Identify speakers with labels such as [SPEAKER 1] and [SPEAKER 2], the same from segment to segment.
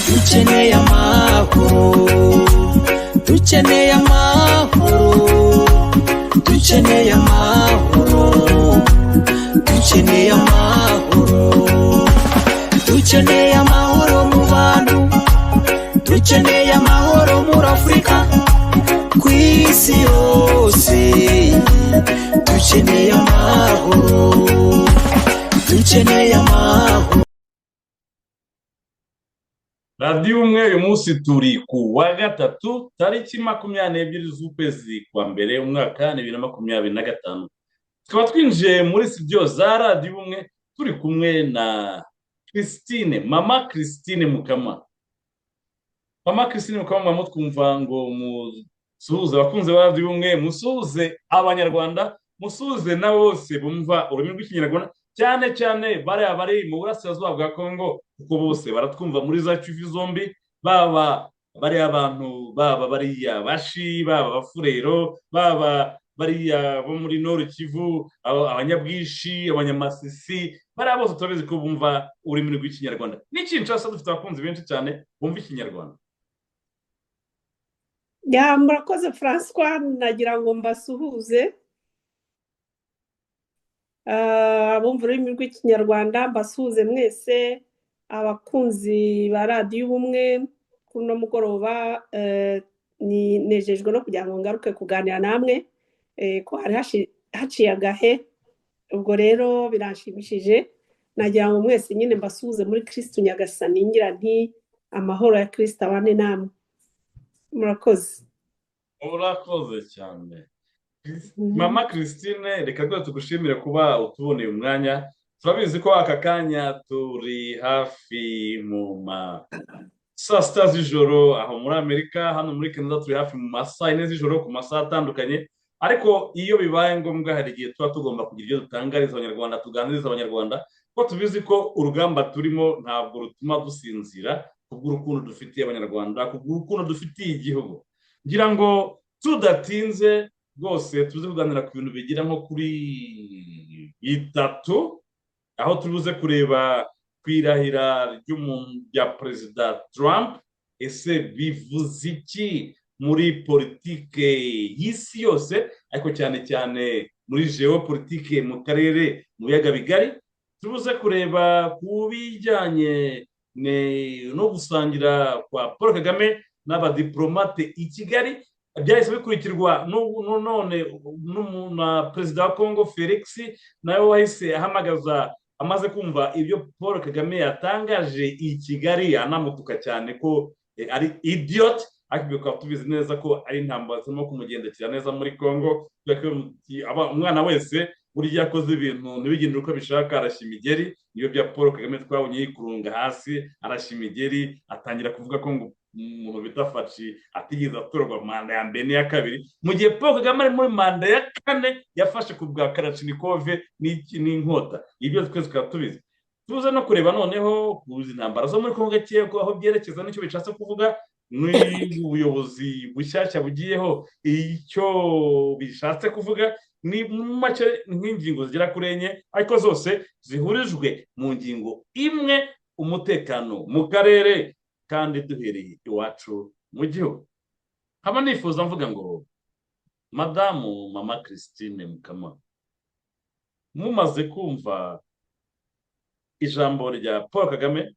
[SPEAKER 1] dukeneye amahoro, dukeneye amahoro, dukeneye amahoro, dukeneye amahoro, dukeneye amahoro mu bantu, dukeneye amahoro muri Afurika, ku isi yose dukeneye amahoro, dukeneye amahoro.
[SPEAKER 2] radiyo umwe uyu munsi turi ku wa gatatu tariki 22 z'ukwezi kwa mbere umwaka 2025, tukaba twinjiye muri studio za radiyo umwe turi kumwe na Christine, mama Christine Mukama. Mama Christine Mukama, mutwumva ngo musuhuze abakunzi ba radiyo umwe, musuhuze abanyarwanda, musuhuze na bose bumva ururimi rw'ikinyarwanda, cyane cyane bari mu burasirazuba bwa Kongo, kuko bose baratwumva muri za Kivu zombi, baba bari abantu, baba bariya bashi, baba bafurero, baba bariya bo muri Nord Kivu, abanyabwishi, abanyamasisi, bari bose turabizi ko bumva ururimi rw'ikinyarwanda. N'ikinshasa dufite abakunzi benshi cyane bumva ikinyarwanda.
[SPEAKER 3] Ya, murakoze François, nagira ngo mbasuhuze abumva ururimi rw'ikinyarwanda, mbasuhuze mwese abakunzi ba radiyo ubumwe. Kuno mugoroba nejejwe no kugira ngo ngaruke kuganira namwe, ko hari haciye agahe, ubwo rero biranshimishije. Nagira ngo mwese nyine mbasuhuze muri Kristo Nyagasani, ngira nti amahoro ya Kristo abane namwe. Murakoze.
[SPEAKER 2] Urakoze cyane mama Christine, reka rwose tugushimire kuba utuboneye umwanya. Turabizi ko aka kanya turi hafi mu saa sita z'ijoro aho muri Amerika, hano muri Canada turi hafi mu masaa 4 z'ijoro ku masaha atandukanye, ariko iyo bibaye ngombwa hari igihe tuba tugomba kugira ibyo dutangariza abanyarwanda, tuganiriza abanyarwanda, ko tubizi ko urugamba turimo ntabwo rutuma dusinzira, kubw'urukundo dufitiye abanyarwanda, kubw'urukundo dufitiye igihugu. Ngira ngo tudatinze rwose tuze kuganira ku bintu bigira nko kuri 3, aho tubuze kureba kwirahira rya Perezida Trump. Ese bivuze iki muri politike y'isi yose, ariko cyane cyane muri geopolitike mu karere mu biyaga bigari? Tubuze kureba ku bijyanye no gusangira kwa Paul Kagame n'abadiplomate i Kigali, byahise bikurikirwa none na Perezida wa Congo Felix, nawe wahise ahamagaza, amaze kumva ibyo Paul Kagame yatangaje i Kigali, anamutuka cyane ko ari idiot. Ariko bikaba tubizi neza ko ari intambara zirimo kumugendekera neza muri Congo, umwana wese burya yakoze ibintu ntibigende uko bishaka arashya imigeri. Iyo bya Paul Kagame twabonye yikurunga hasi arashya imigeri, atangira kuvuga ko ngo umuntu bita Faci atigeze atorwa manda ya mbere n'iya kabiri, mu gihe Paul Kagame ari muri manda ya 4 yafashe ku bwa Kalashnikov n'inkota. Ibyo twese tukaba tubizi. Tuze no kureba noneho kuzi intambara zo muri Kongo ko aho byerekeza n'icyo bishatse kuvuga, n'ubuyobozi bushyashya bugiyeho icyo bishatse kuvuga, ni make nk'ingingo zigera kuri 4, ariko zose zihurijwe mu ngingo imwe: umutekano mu karere, kandi duhereye iwacu mu gihugu. Haba nifuza mvuga ngo madamu mama Christine Mukama, mumaze kumva ijambo rya Paul Kagame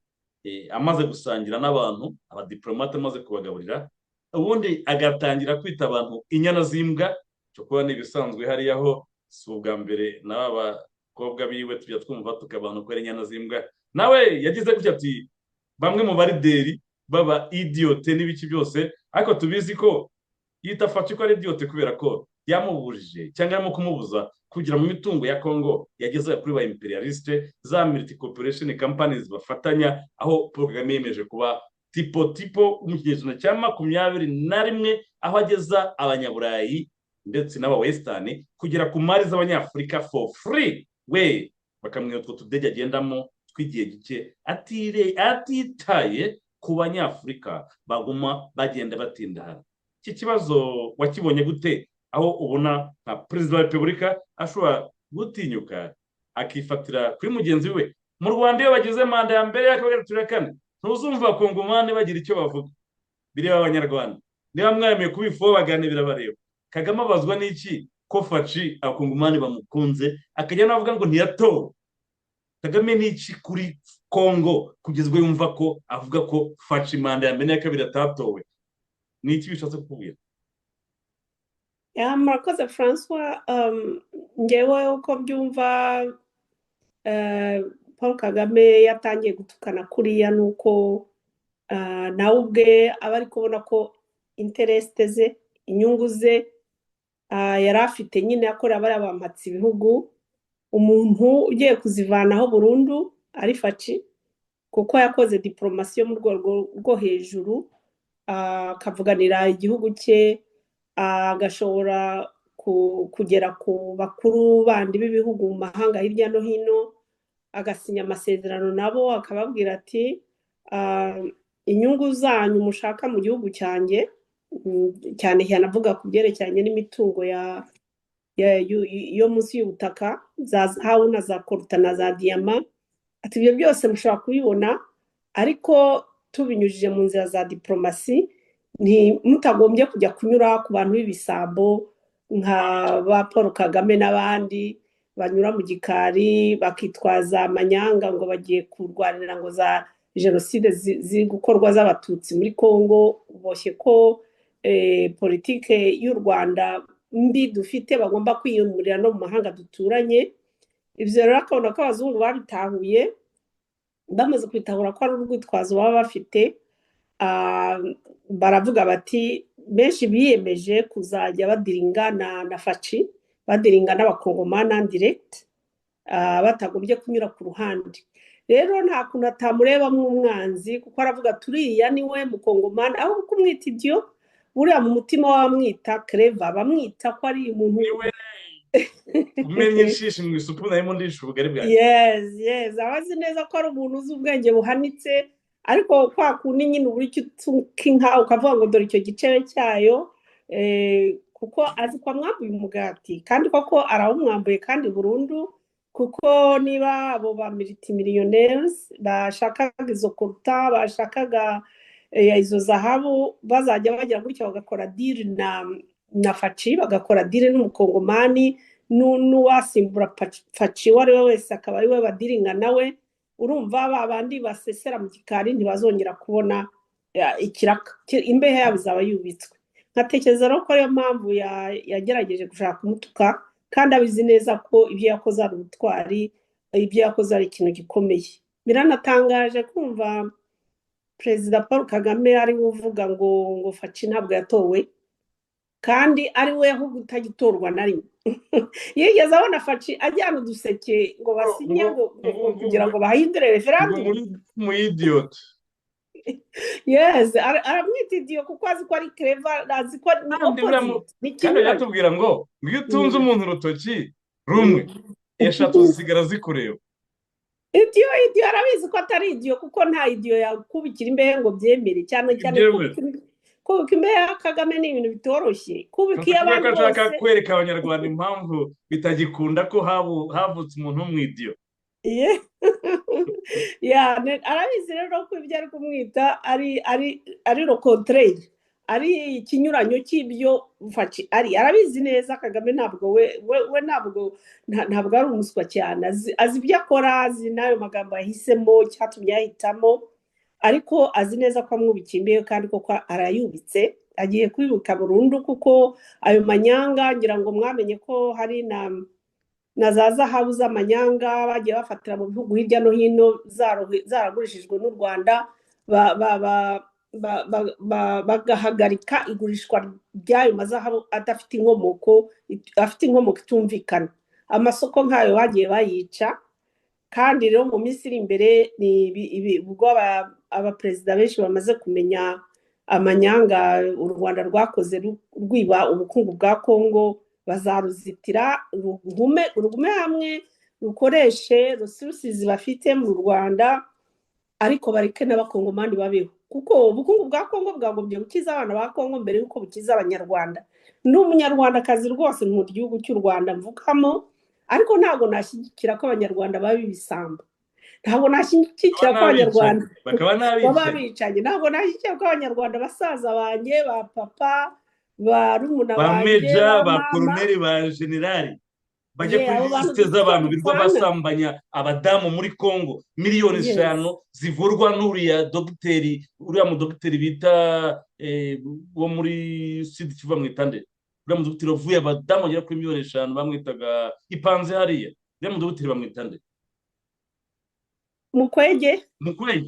[SPEAKER 2] amaze gusangira n'abantu, abadiplomate amaze kubagaburira, ubundi agatangira kwita abantu inyana z'imbwa, cyo kuba n'ibisanzwe hariyaho si ubwa mbere n'abakobwa biwe tujya twumva tukabantu ko ari inyana z'imbwa. Nawe yagize gutya ati bamwe mu barideri baba idiote n'ibiki byose, ariko tubizi ko yitafata ko ari idiote kubera ko yamubujije cyangwa arimo kumubuza kugira mu mitungo ya Congo yageze kuri ba imperialiste, za multi corporation companies bafatanya, aho Paul Kagame yemeje kuba tipo mu kinyejana cya 21, aho ageza abanyaburayi ndetse n'aba western kugera ku mari z'abanyafrika for free, we bakamwira utwo tudege agendamo twigiye gike atitaye ku banyafurika baguma bagenda batindahara. Iki kibazo wakibonye gute, aho ubona nka perezida wa repubulika ashobora gutinyuka akifatira kuri mugenzi we? Mu Rwanda iyo bagize manda ya mbere ya kabiri ya gatatu ya kane, ntuzumva abakongomani bagira icyo bavuga, bireba abanyarwanda. Niba mwemeye kubifuza baganira birabareba. Kagame abazwa n'iki ko Faci abakongomani bamukunze akajya navuga ngo ntiyatowe? Kagame ni iki kuri Kongo kugezwa yumva ko avuga ko Faci manda ya mbere ya kabiri atatowe? Ni iki bishatse kukubwira?
[SPEAKER 3] murakoze Francois. Ngewe uko byumva Paul Kagame yatangiye gutukana kuriya nuko nawe ubwe aba ari kubona ko intereste ze, inyungu ze yari afite nyine yakorera bariya bampatse ibihugu, umuntu ugiye kuzivanaho burundu ari Faci, kuko yakoze diplomasi yo mu rwego rwo hejuru, akavuganira igihugu cye, agashobora kugera ku bakuru bandi b'ibihugu mu mahanga hirya no hino, agasinya amasezerano nabo, akababwira ati inyungu zanyu mushaka mu gihugu cyanjye, cyane cyane avuga ku byerekeranye n'imitungo yo munsi y'ubutaka, za zahabu na za koruta na za diyama, ati ibyo byose mushobora kubibona, ariko tubinyujije mu nzira za diplomasi, mutagombye kujya kunyura ku bantu b'ibisambo nka ba Paul Kagame n'abandi banyura mu gikari bakitwaza amanyanga ngo bagiye kurwanira ngo za jenoside ziri gukorwa z'abatutsi muri Kongo. Uboshye ko politike y'u Rwanda mbi dufite bagomba kwiyumurira no mu mahanga duturanye. Ibyo rero akabona ko abazungu babitahuye, bamaze kwitahura ko ari urwitwazo baba bafite, baravuga bati benshi biyemeje kuzajya badiringa na Faci, badiringa n'abakongomani direct, batagombye kunyura ku ruhande. Rero nta kuntu atamurebamo umwanzi, kuko aravuga turiya niwe mukongomani, aho kumwita ibyo buriya mu mutima wamwita Clever, bamwita ko ari umuntu
[SPEAKER 2] umenye inshishi mu isupu narimo ndisha ubugari bwanjye.
[SPEAKER 3] yes abazi neza ko ari umuntu uzi ubwenge buhanitse, ariko kwa kundi nyine ubura icyo utuka inka ukavuga ngo dore icyo gicebe cyayo, kuko azi ko amwambuye umugati, kandi koko arawumwambuye kandi burundu, kuko niba abo ba multimillionaires bashakaga izo koruta, bashakaga izo zahabu, bazajya bagera gutya bagakora deal na Faci, bagakora deal n'umukongomani n'uwasimbura Faci uwo ari we wese akaba ari we badiringa nawe, urumva babandi basesera mu gikari ntibazongera kubona ikiraka, imbehe yabo izaba yubitswe. Nkatekereza rero ko ariyo mpamvu yagerageje gushaka kumutuka, kandi abizi neza ko ibyo yakoze ari ubutwari, ibyo yakoze ari ikintu gikomeye. Biranatangaje kumva Perezida Paul Kagame ari we uvuga ngo Faci ntabwo yatowe, kandi ari we ahubwo utagitorwa na rimwe. Yigeze abona Faci ajyana uduseke ngo basinye ngo kugira ngo bahindure referendum.
[SPEAKER 2] Mu idiot.
[SPEAKER 3] Yes, aramwita idiot kuko azi ko ari Clever, azi ko ni opposite.
[SPEAKER 2] Kandi yatubwira ngo iyo utunze umuntu urutoki rumwe, eshatu zisigara zikureba.
[SPEAKER 3] Idiot arabizi ko atari idiot, kuko nta idiot yakubikira imbehe ngo byemere, cyane kubika imbehe ya Kagame ni ibintu bitoroshye. Kubika iy'abantu bose.
[SPEAKER 2] Ashaka kwereka abanyarwanda impamvu bitagikunda ko havutse umuntu w'umwidiyo.
[SPEAKER 3] Arabizi rero ko ibyo ari kumwita ari lo contraire, ari ikinyuranyo cy'ibyo Faci ari. Arabizi neza Kagame ntabwo we ntabwo ari umuswa cyane, azi ibyo akora, azi n'ayo magambo yahisemo cyatumye yahitamo, ariko azi neza ko amwubikiye imbehe, kandi koko arayubitse, agiye kwibuka burundu, kuko ayo manyanga ngira ngo mwamenye ko hari na za zahabu z'amanyanga bagiye bafatira mu bihugu hirya no hino zaragurishijwe n'u Rwanda, bagahagarika igurishwa ry'ayo mazahabu adafite inkomoko, afite inkomoko itumvikana. Amasoko nk'ayo bagiye bayica, kandi rero mu minsi iri imbere ubwo abaperezida benshi bamaze kumenya amanyanga u Rwanda rwakoze rwiba ubukungu bwa Kongo, bazaruzitira rugume hamwe, rukoreshe resources bafite mu Rwanda, ariko bareke n'abakongomani babeho. kuko ubukungu bwa Kongo bwagombye gukiza abana ba Kongo mbere y'uko bukiza abanyarwanda. Ndi umunyarwandakazi rwose mu gihugu cy'u Rwanda mvukamo, ariko ntabwo nashyigikira ko abanyarwanda baba ibisambo, ntabwo nashyigikira ko abanyarwanda
[SPEAKER 2] bakaba
[SPEAKER 3] baba
[SPEAKER 2] n'abicanyi
[SPEAKER 3] bicanyi, ntabwo nashyigikira ko abanyarwanda basaza banjye ba papa ba rumuna
[SPEAKER 2] ba
[SPEAKER 3] banjye
[SPEAKER 2] meja
[SPEAKER 3] ba
[SPEAKER 2] ba
[SPEAKER 3] mama
[SPEAKER 2] koroneri ba generali bajya kuri
[SPEAKER 3] abo bantu
[SPEAKER 2] lisite z'abantu birwa
[SPEAKER 3] dupfana.
[SPEAKER 2] basambanya abadamu muri Kongo miliyoni
[SPEAKER 3] Yes.
[SPEAKER 2] 5 zivurwa n'uriya dogiteri, uriya mudogiteri bita wo muri Sud Kivu mwitande, uriya mudogiteri wavuye abadamu bagera kuri miliyoni 5 bamwitaga ipanze hariya, uriya mudogiteri bamwitande
[SPEAKER 3] Mukwege.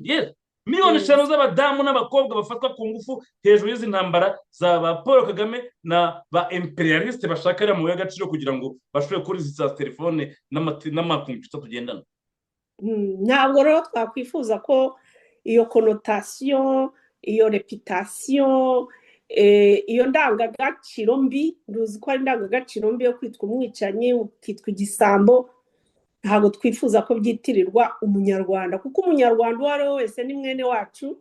[SPEAKER 2] yes. miliyoni 5 z'abadamu n'abakobwa bafatwa ku ngufu hejuru y'izi ntambara za ba Paul Kagame na ba imperialiste bashaka ari mu y'agaciro kugira ngo bashobore kuri izi telefone n'amakompiyuta tugendana.
[SPEAKER 3] Ntabwo rero twakwifuza ko iyo connotation, iyo reputation, iyo ndangagaciro mbi, nduzi ko ari indangagaciro mbi yo kwitwa umwicanyi, ukitwa igisambo, ntabwo twifuza ko byitirirwa umunyarwanda, kuko umunyarwanda uwo ari we wese ni mwene wacu.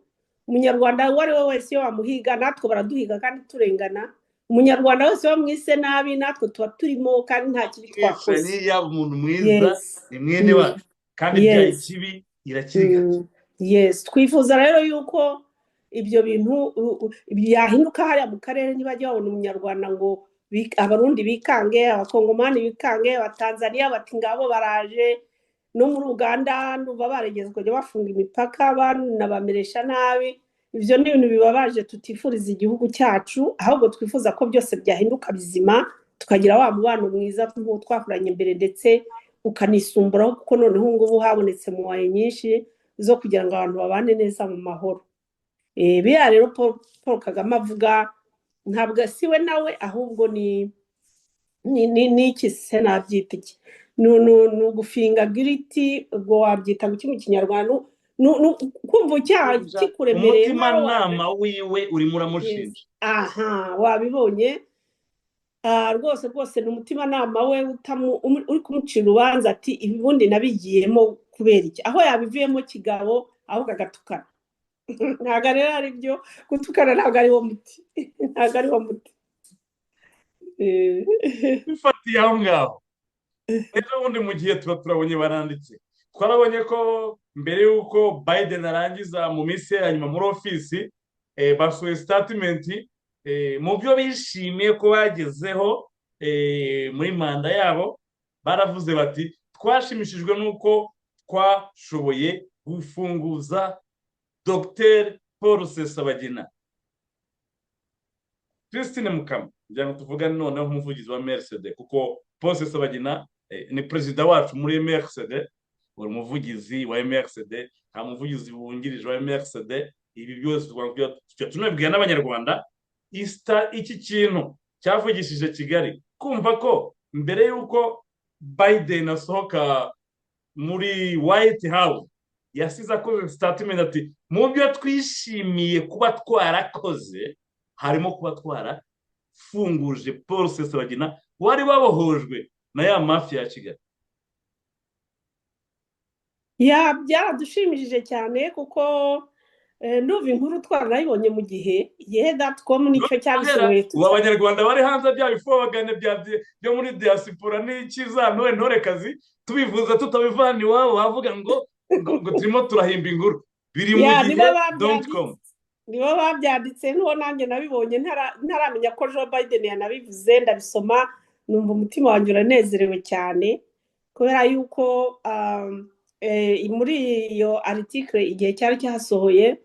[SPEAKER 3] Umunyarwanda uwo ari we wese iyo bamuhiga natwe baraduhiga kandi turengana. Umunyarwanda wese wamwise nabi natwe tuba turimo kandi nta kibi twakoze.
[SPEAKER 2] Yaba umuntu mwiza ni mwene wacu kandi bya ikibi irakirika.
[SPEAKER 3] Yes, twifuza rero yuko ibyo bintu byahinduka hariya mu karere, ntibajya babona umunyarwanda ngo abarundi bikange, abakongomani bikange, abatanzaniya bati ngabo baraje, no muri Uganda ndumva barigeze kujya bafunga imipaka banabameresha nabi. Ibyo ni ibintu bibabaje tutifuriza igihugu cyacu, ahubwo twifuza ko byose byahinduka bizima, tukagira wa mubano mwiza nk'uwo twakuranye mbere, ndetse ukanisumburaho, kuko noneho ngubu habonetse mu waye nyinshi zo kugira ngo abantu babane neza mu mahoro. Biriya rero Paul Kagame avuga ntabwo siwe nawe, ahubwo ni iki se nabyita iki, ni ugufinga giriti, ubwo wabyita mu kinyarwanda, kumva icyaha kikuremereye,
[SPEAKER 2] umutimanama wiwe urimo uramushinja.
[SPEAKER 3] Aha, wabibonye rwose rwose, ni umutimanama we uri kumucira urubanza ati ibibundi nabigiyemo kubera iki, aho yabivuyemo kigabo ahubwo agatukana. Ntabwo rero ari byo gutukana, ntabwo ari wo muti, ntabwo ari wo muti.
[SPEAKER 2] Bifatiye aho ngaho, ejo bundi mu gihe turabonye baranditse, twarabonye ko mbere y'uko Biden arangiza mu minsi ya nyuma muri ofisi, basohoye statement mu byo bishimiye ko bagezeho muri manda yabo. Baravuze bati twashimishijwe n'uko twashoboye gufunguza Dr Paul Rusesabagina. Christine Mukama kugira ngo tuvugane noneho umuvugizi wa MRCD, kuko Paul Rusesabagina ni perezida wacu muri MRCD, uri umuvugizi wa MRCD, nta muvugizi wungirije wa MRCD. Ibi byose tunabwira n'abanyarwanda, iki kintu cyavugishije Kigali kumva ko mbere y'uko Biden asohoka muri White House yasize akoze statement ati mu byo twishimiye kuba twarakoze harimo kuba twarafunguje Paul Rusesabagina wari wabohojwe na ya mafia ya Kigali.
[SPEAKER 3] Byaradushimishije cyane, kuko ndumva inkuru twarayibonye mu gihe.com nicyo cyabisohoye.
[SPEAKER 2] Ubu abanyarwanda bari hanze bya bifobagane byo muri diaspora n'ikiza ntorekazi tubivuza tutabivana iwabo, bavuga ngo turimo turahimba inkuru, biri mu gihe.com.
[SPEAKER 3] Nibo babyanditse, n'uwo nanjye nabibonye ntaramenya ko Joe Biden yanabivuze, ndabisoma numva umutima wanjye uranezerewe cyane, kubera yuko muri iyo article igihe cyari cyasohoye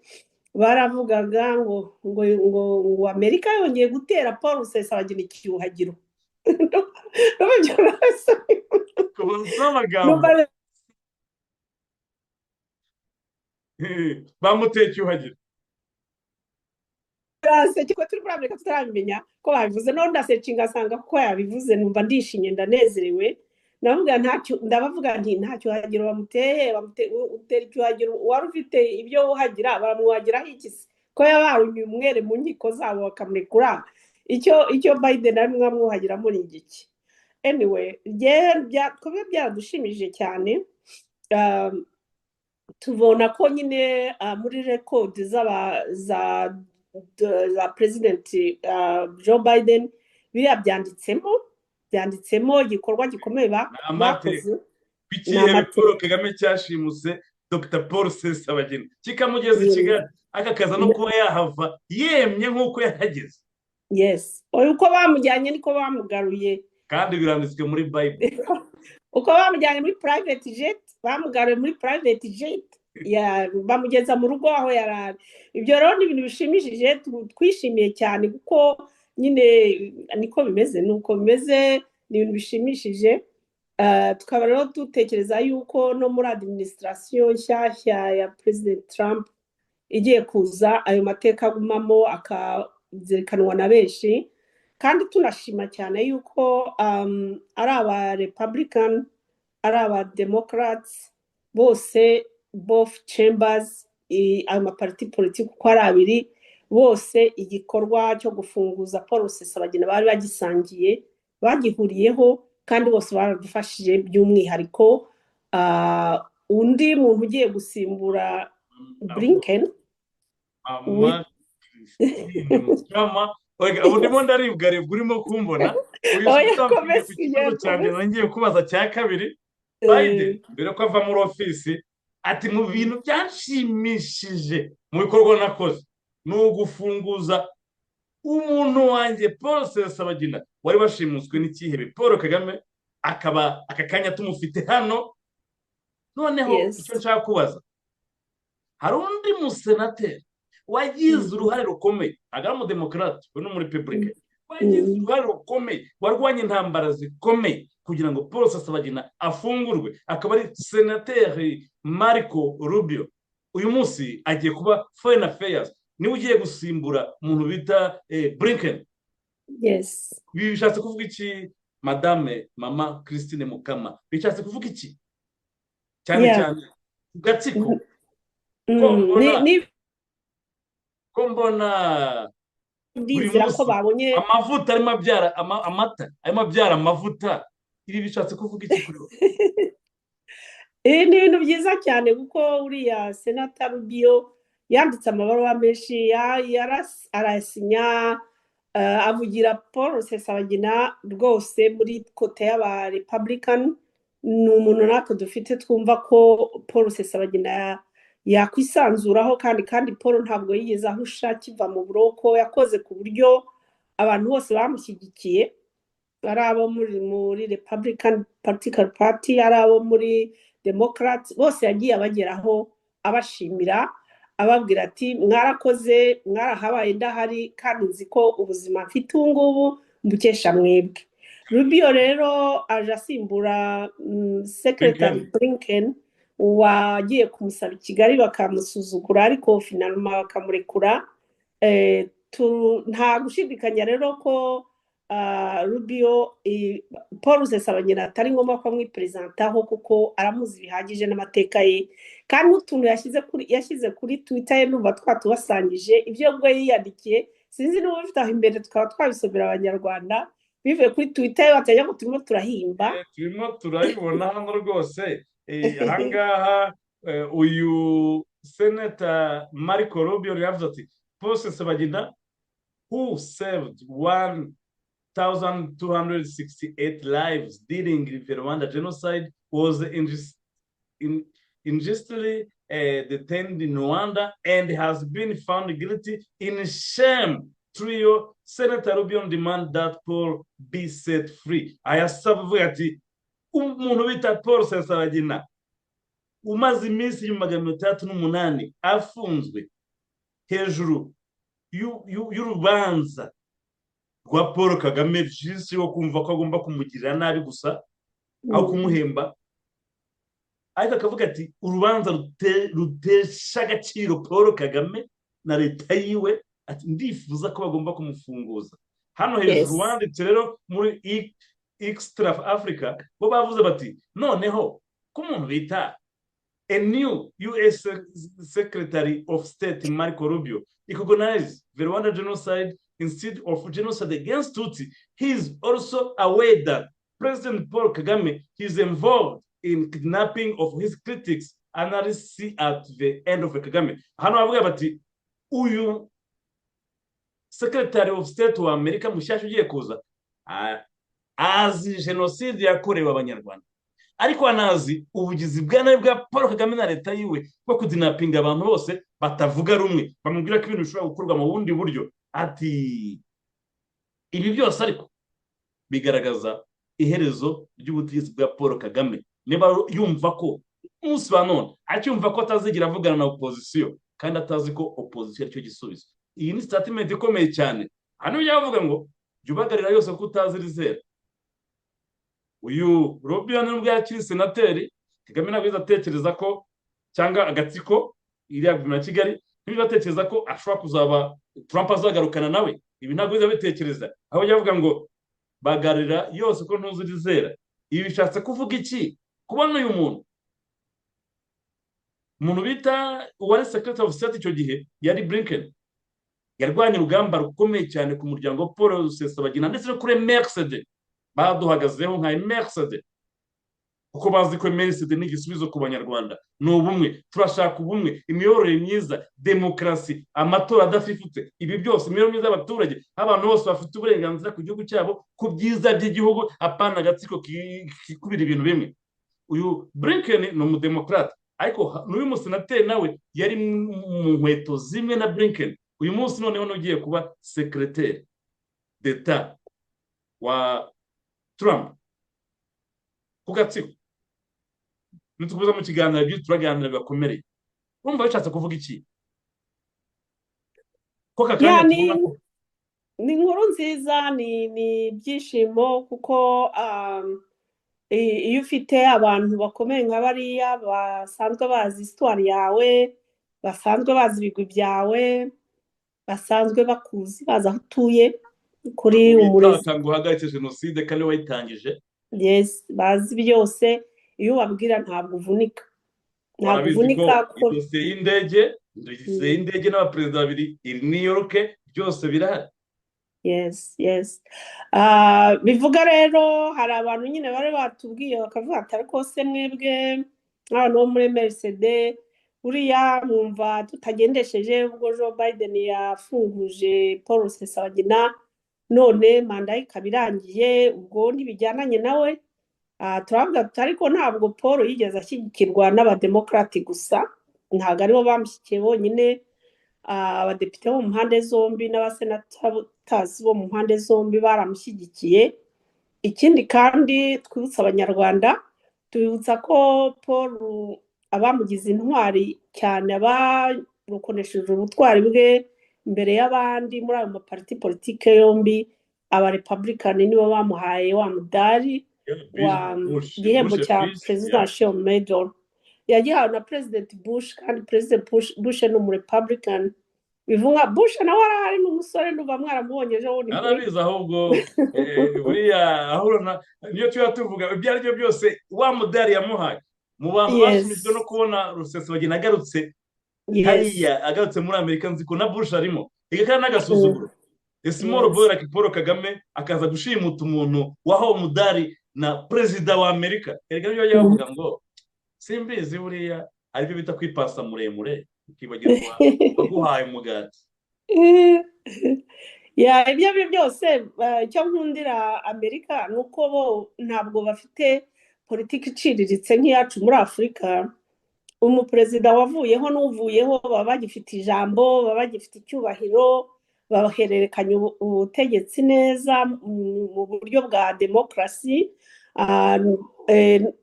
[SPEAKER 3] baravugaga ngo Amerika yongeye gutera Paul Rusesabagina icyuhagiro.
[SPEAKER 2] bamuteye icyuhagiro.
[SPEAKER 3] Turi muri Amerika tutarabimenya ko babivuze, none ndasecinga asanga ko yabivuze, numva ndishimye ndanezerewe. Ndabavuga nti nta cyuhagiro bamuteye, utera icyuhagiro wari ufite ibyo wuhagira, baramwuhagiraho iki se, ko yabaruye umwere mu nkiko zabo bakamurekura. Icyo Biden arimo amwuhagira muri igiki. Anyway, kuba byaradushimishije cyane. tubona ko nyine muri rekodi za perezidenti Joe Biden biriya byanditsemo igikorwa gikomeye bakoze.
[SPEAKER 2] kw'ikihebe Paul Kagame cyashimuse Dr Paul Sesabagina kikamugeza i Kigali agakaza no kuba yahava yemye nk'uko yahageze.
[SPEAKER 3] Yes, uko bamujyanye niko bamugaruye
[SPEAKER 2] kandi biranditswe muri Bible.
[SPEAKER 3] uko bamujyanye muri private jet bamugaruye muri private jet bamugeza mu rugo aho yarari. Ibyo rero ni ibintu bishimishije twishimiye cyane kuko nyine niko bimeze, nuko bimeze, ni ibintu bishimishije. Tukaba rero dutekereza yuko no muri administration nshyashya ya President Trump igiye kuza ayo mateka agumamo akazirikanwa na benshi, kandi tunashima cyane yuko ari aba Republican ari aba Democrats bose both chambers ayo maparti politiki uko ari abiri bose igikorwa cyo gufunguza Paul Rusesabagina bari bagisangiye bagihuriyeho, kandi bose baradufashije by'umwihariko. Undi muntu ugiye gusimbura Blinken
[SPEAKER 2] ndimo ndaribwaribwa urimo kumbona ikibazo cyane ngiye kubaza cya kabiri. Biden mbere ko ava muri ofisi ati mu bintu byanshimishije mu bikorwa nakoze ni ugufunguza umuntu wanjye Paul Rusesabagina wari washimuswe n'ikihebe Paul Kagame, akaba aka kanya tumufite hano. Noneho icyo nshaka kubaza, hari undi musenateri wagize uruhare rukomeye, agara mu Democrat no muri Republican, wagize uruhare rukomeye, warwanye intambara zikomeye kugira ngo Paul Rusesabagina afungurwe, akaba ari senateri Marco Rubio. Uyu munsi agiye kuba Foreign Affairs, niwe ugiye gusimbura umuntu bita Blinken.
[SPEAKER 3] Yes.
[SPEAKER 2] Bishatse kuvuga iki Madame Mama Christine Mukama? Bishatse kuvuga iki cyane cyane gatsiko ko mbona
[SPEAKER 3] ndizera ko babonye
[SPEAKER 2] amavuta arimo abyara amata, arimo abyara amavuta. Ibi bishatse kuvuga iki kuri wowe?
[SPEAKER 3] ni ibintu byiza cyane kuko uriya Senator Rubio yanditse amabaruwa menshi arasinya avugira Paul Rusesabagina rwose muri kote y'aba Republican. Ni umuntu natwe dufite twumva ko Paul Rusesabagina yakwisanzuraho, kandi Paul ntabwo yigeze ahusha kiva mu buroko, yakoze ku buryo abantu bose bamushyigikiye, ari abo muri Republican Political Party, ari abo muri Democrats, bose yagiye abageraho abashimira, ababwira ati mwarakoze, mwarahabaye ndahari, kandi nzi ko ubuzima mfite ubu ngubu mbukesha mwebwe. Rubio rero aje asimbura Secretary Blinken wagiye kumusaba i Kigali bakamusuzugura, ariko finalmente bakamurekura. Nta gushidikanya rero ko Rubio Paul Rusesabagina atari ngombwa ko amwipresentaho kuko aramuzi bihagije n'amateka ye, kandi n'utuntu yashyize kuri Twitter ye numva twatubasangije ibyo ubwo yiyandikiye, sinzi niba bifite aho imbere tukaba twabisomera abanyarwanda bivuye kuri Twitter batajya ngo turimo turahimba.
[SPEAKER 2] Turimo turayibona hano rwose. Ahangaha uyu Senator Marco Rubio yavuze ati Paul Rusesabagina who saved 1,268 lives during the Rwanda genocide was injustly detained in Rwanda and has been found guilty in shame. Trio Senator Rubio demand that Paul be set free. Ayasaba avuga ati umuntu bita Paul Rusesabagina umaze iminsi 308 afunzwe hejuru y'urubanza rwa Paul Kagame, jinsi wo kumva ko agomba kumugirira nabi gusa aho kumuhemba, ariko akavuga ati urubanza rutesha agaciro Paul Kagame na leta yiwe, ati ndifuza ko bagomba kumufunguza. Hano hejuru wanditse rero muri Extra Africa bo bavuze bati noneho ko umuntu bita a new US Secretary of State Marco Rubio recognized the Rwanda genocide instead of genocide against Tutsi. He is also aware that President Paul Kagame is involved in kidnapping of his critics analysis at the end of Kagame. Hano bavuga bati uyu Secretary of State wa Amerika mushyashya ugiye kuza azi jenoside yakorewe abanyarwanda, ariko anazi ubugizi bwa nabi bwa Paul Kagame na leta yiwe bwo kudinapinga abantu bose batavuga rumwe, bamubwira ko ibintu bishobora gukorwa mu bundi buryo. Ati ibi byose ariko bigaragaza iherezo ry'ubutegetsi bwa Paul Kagame. Niba yumva ko umunsi wa none acyumva ko atazigira avugana na opposition kandi atazi ko opposition aricyo gisubizo. Iyi ni statement ikomeye cyane. Hano yavuga ngo jubagarira yose ko utazi rizera. Uyu Robinson nubwo yakiri senateri, Kagame nabwiza atekereza ko cyangwa agatsiko iri aguma Kigali ntibatekereza ko ashobora kuzaba Trump azagarukana nawe. Ibi ntabwo biza bitekereza. Aho yavuga ngo bagarira yose ko ntuzi rizera. Ibi bishatse kuvuga iki? Kubona uyu umuntu bita uwari Secretary of State icyo gihe yari Blinken, yarwanye urugamba rukomeye cyane ku muryango Paul Rusesabagina ndetse no kuri Mercedes. Baduhagazeho nka Mercedes kuko bazi ko Mercedes ni igisubizo ku banyarwanda. Ni ubumwe, turashaka ubumwe, imiyoborere myiza, demokarasi, amatora adafifutse. Ibi byose imiyoborere myiza y'abaturage, abantu bose bafite uburenganzira ku gihugu cyabo, ku byiza by'igihugu, apana agatsiko kikubira ibintu bimwe. Uyu Blinken ni umudemokrate, ariko n'uyu musenateri nawe yari mu nkweto zimwe na Blinken. Uyu munsi noneho ugiye kuba secrétaire d'État wa Trump ku gatsiko. Nitukuza mu kiganiro by'u turaganira bigakomereye. Urumva bishatse kuvuga iki? Ko kakanya tubona ko
[SPEAKER 3] ni inkuru nziza, ni ibyishimo kuko iyo ufite abantu bakomeye nka bariya basanzwe bazi histoire yawe, basanzwe bazi ibigwi byawe, basanzwe bakuzi, bazi aho utuye kuri umurezi
[SPEAKER 2] guhagaritse jenoside kandi wayitangije.
[SPEAKER 3] Yes, bazi byose. Iyo ubabwira ntabwo uvunika, ntabwo uvunika
[SPEAKER 2] ko dosiye y'indege n'abaperezida babiri iri New York byose birahari.
[SPEAKER 3] Yes. Bivuga rero hari abantu nyine bari batubwiye bakavuga ati ariko se mwebwe nk'abantu bo muri Mercedes uriya mwumva tutagendesheje ubwo Joe Biden yafunguje Paul Rusesabagina none manda ye ikaba irangiye, ubwo ntibijyananye nawe. Turavuga tuti ariko ntabwo Paul yigeze ashyigikirwa n'abademokrati gusa, ntabwo aribo bamushyigikiye bonyine. Abadepite bo mu mpande zombi n'abasenators bo mu mpande zombi baramushyigikiye. Ikindi kandi twibutsa abanyarwanda, tubibutsa ko Paul abamugize intwari cyane, abarukonesheje ubutwari bwe imbere y'abandi muri ayo maparti politike yombi, aba Republican nibo bamuhaye wa mudari wa igihembo cya presidential medal yagihawe na President Bush, kandi President Bush ni umu Republican. Bivuga Bush nawe arahari n'umusore nuba mwaramubonye ejo bundi.
[SPEAKER 2] Arabizi ahubwo buriya ahura niyo tuvuga ibyo ari byo byose wa mudari yamuhaye mu bantu bashimishijwe no kubona Rusesabagina agarutse hariya, agarutse muri Amerika. Nzi ko na Bush arimo igakana n'agasuzuguro. Small boy like Paul Kagame akaza gushimuta umuntu waho umudari na perezida wa Amerika. Erega niyo yavuga ngo simbizi buriya aribyo bita kwipasa muremure ukibagirwa baguhaye umugati.
[SPEAKER 3] Ibyo byose icyo nkundira Amerika nuko bo ntabwo bafite politiki iciriritse nk'iyacu muri Afurika. Umuperezida wavuyeho n'uvuyeho baba bagifite ijambo, baba bagifite icyubahiro, babahererekanya ubutegetsi neza mu buryo bwa demokarasi.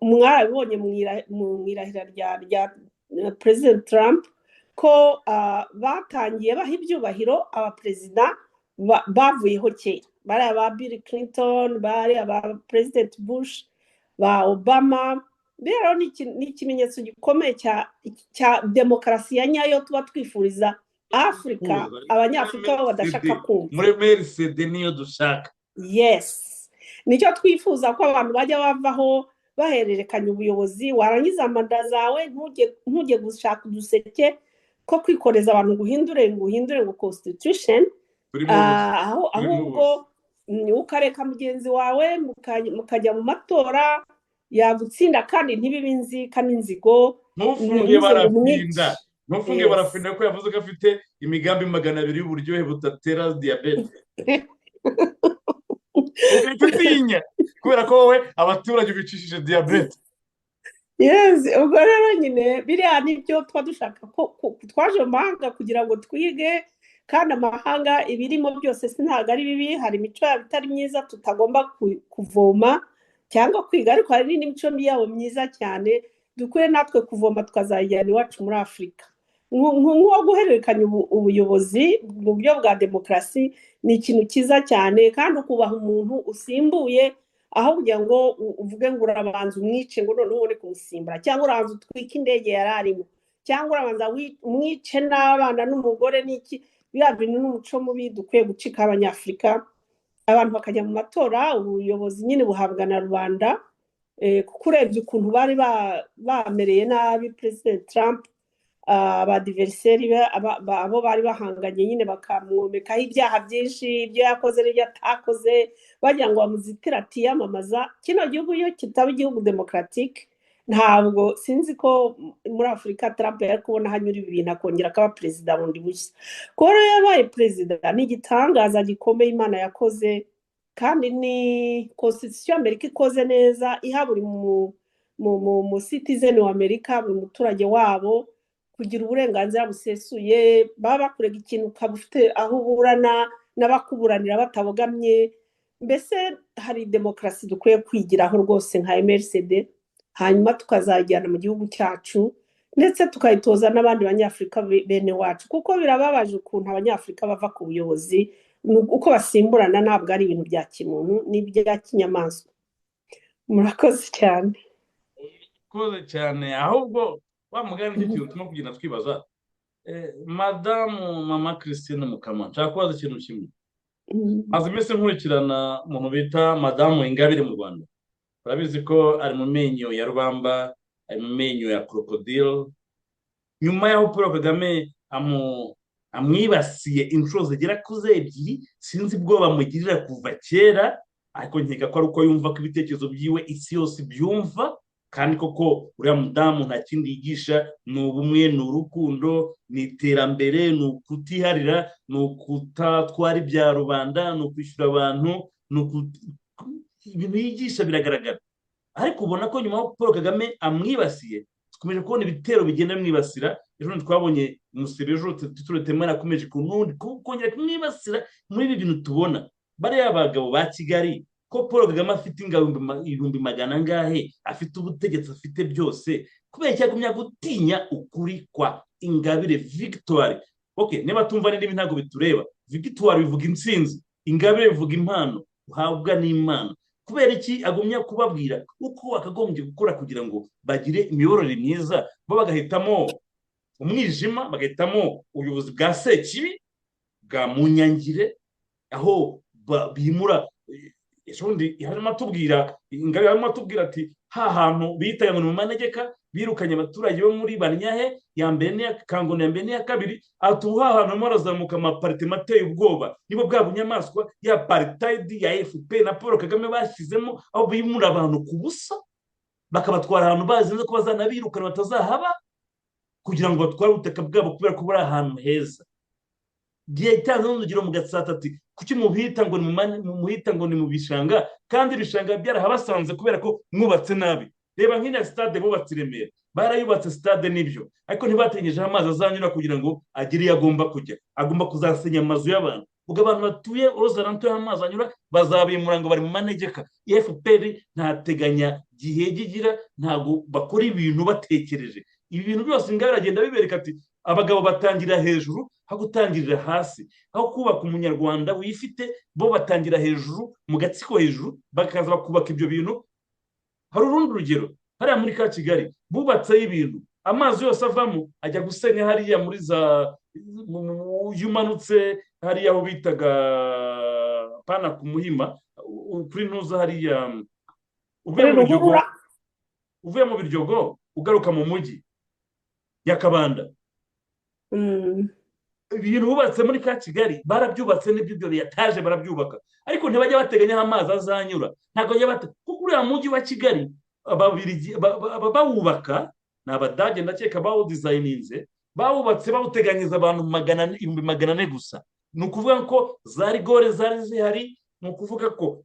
[SPEAKER 3] Mwarabibonye mu irahira rya President Trump ko batangiye baha ibyubahiro abaperezida bavuyeho kera, bari aba Bill Clinton, bari aba President Bush, ba Obama. Rero ni ikimenyetso gikomeye cya demokarasi ya nyayo tuba twifuriza Afrika, abanyafurika bo badashaka kumva.
[SPEAKER 2] Muri Mercedes niyo dushaka.
[SPEAKER 3] Yes, nicyo twifuza ko abantu bajya bavaho bahererekanya ubuyobozi, warangiza manda zawe ntujye gushaka uduseke ko kwikoreza abantu guhindure ngo constitution, ahubwo ukareka mugenzi wawe mukajya mu matora yagutsinda kandi ntibibe inzika n'inzigo
[SPEAKER 2] ntufunge
[SPEAKER 3] ntuze ngo
[SPEAKER 2] barafinda
[SPEAKER 3] umwice.
[SPEAKER 2] ntufunge
[SPEAKER 3] Yes.
[SPEAKER 2] barafinda ko yavuze ko afite imigambi 200 y'uburyohe butatera diyabete ugahita utinya kubera ko wowe abaturage ubicishije diyabete.
[SPEAKER 3] Yes, ubwo rero nyine biriya nibyo tuba dushaka ko twaje mu mahanga kugira ngo twige, kandi amahanga ibirimo byose si ntabwo ari bibi, hari imico yabo itari myiza tutagomba kuvoma cyangwa kwiga, ariko hari n'indi mico yabo myiza cyane dukwiye natwe kuvoma tukazayijyana iwacu muri Afurika. Nko guhererekanya ubuyobozi mu buryo bwa demokarasi ni ikintu cyiza cyane, kandi ukubaha umuntu usimbuye, aho kugira ngo uvuge ngo urabanza umwice ngo noneho ubone kumusimbura, cyangwa urabanza utwike indege yari arimo, cyangwa urabanza umwice n'abana n'umugore n'iki. Biriya bintu n'umuco mubi dukwiye gucika abanyafurika, abantu bakajya mu matora, ubuyobozi nyine buhabwa na rubanda, kuko urebye ukuntu bari bamereye nabi President Trump, abadiveriseri abo bari bahanganye nyine bakamwomekaho ibyaha byinshi, ibyo yakoze n'ibyo atakoze, bagira ngo bamuzitire atiyamamaza. Kino gihugu iyo kitaba igihugu demokaratike, ntabwo sinzi ko muri Afurika Trump yari kubona hanyura ibintu akongera akaba perezida bundi bushya. Kuba rero yabaye perezida ni igitangaza gikomeye Imana yakoze, kandi ni constitution Amerika ikoze neza, iha buri mu citizen wa Amerika, buri muturage wabo kugira uburenganzira busesuye. Baba bakurega ikintu ukaba ufite aho uburana n'abakuburanira batabogamye. Mbese hari demokarasi dukwiye kwigiraho rwose nka MRCD, hanyuma tukazajyana mu gihugu cyacu ndetse tukayitoza n'abandi banyafurika bene wacu, kuko birababaje ukuntu abanyafurika bava ku buyobozi, uko basimburana ntabwo ari ibintu bya kimuntu, ni ibya kinyamaswa. Murakoze cyane.
[SPEAKER 2] Murakoze cyane, ahubwo wa mugani nicyo kintu turimo kugenda twibaza. Madamu Mama Christine Mukama, nshaka kubaza ikintu kimwe. Maze iminsi nkurikirana umuntu bita Madamu Ingabire mu Rwanda. Urabizi ko ari mu menyo ya rubamba, ari mu menyo ya krokodile. Nyuma y'aho Paul Kagame amwibasiye inshuro zigera ku ebyiri, sinzi ubwoba bamugirira kuva kera, ariko nkeka ko ari uko yumva ko ibitekerezo byiwe isi yose byumva, kandi koko uriya mudamu nta kindi yigisha, ni ubumwe, ni urukundo, ni iterambere, ni ukutiharira, ni ukutatwara ibya rubanda, ni ukwishyura abantu, ibintu yigisha biragaragara. Ariko ubona ko nyuma y'aho Paul Kagame amwibasiye, dukomeje kubona ibitero bigenda bimwibasira. Ejo twabonye Musebejo Temera akomeje kongera kumwibasira. Muri ibi bintu tubona bariya abagabo ba Kigali, ko Paul Kagame afite ingabo 100 angahe, afite ubutegetsi, afite byose, kubera cyagumya gutinya ukuri kwa Ingabire Victoire. Okay, niba tumva n'indi ntago bitureba. Victoire bivuga intsinzi, Ingabire bivuga impano uhabwa n'Imana. Kubera iki agumya kubabwira uko akagombye gukora kugira ngo bagire imiyoborere myiza, bo bagahitamo umwijima, bagahitamo ubuyobozi bwa Sekibi, bwa Munyangire, aho bimura. Ejondi harimo atubwira, Ingabire harimo atubwira ati ha hantu bitaye mu manegeka, birukanye abaturage bo muri Banyahe ya mbere n'iya Kangoni ya mbere n'iya kabiri, atuha ahantu marazamuka amapartema ateye ubwoba, nibo bwa bunyamaswa ya apartheid ya FPR na Paul Kagame bashyizemo, aho bimura abantu ku busa bakabatwara ahantu bazinze ko bazanabirukana batazahaba, kugira ngo batware ubutaka bwabo kubera ko buri ahantu heza. Gihe cyane n'urugero mu Gatsata ati kuki muhita ngo ni mu bishanga, kandi ibishanga byarahabasanze kubera ko mwubatse nabi. Reba nk'ina stade bubatse Remera, barayubatse stade nibyo, ariko ntibatengejeho amazi azanyura kugira ngo agire iyo agomba kujya, agomba kuzasenya amazu y'abantu. Ubwo abantu batuye Rosaranto y'amazi anyura bazabimura ngo bari mu manegeka. FPR ntateganya gihe gigira, ntago bakora ibintu batekereje. Ibi bintu byose Ingabire agenda bibereka ati abagabo batangira hejuru aho gutangirira hasi, aho kubaka umunyarwanda wifite, bo batangira hejuru mu gatsiko hejuru, bakaza bakubaka ibyo bintu. Hari urundi rugero hariya muri ka Kigali bubatseho ibintu, amazi yose avamo ajya gusenya hariya muri za yumanutse hariya aho bitaga pana ku Muhima, kuri ntuza hariya uvuye mu Biryogo ugaruka mu mujyi Nyakabanda. Ibintu bubatse muri ka Kigali barabyubatse, n'ibyo yataje barabyubaka, ariko ntibajya bateganya amazi azanyura. Ntabwo bajya kuko uriya mujyi wa Kigali Ababiligi bawubaka ni Abadage ndakeka bawudizayininze, bawubatse bawuteganyiriza abantu ibihumbi 400 gusa. Ni ukuvuga ko za rigore zari zihari, ni ukuvuga ko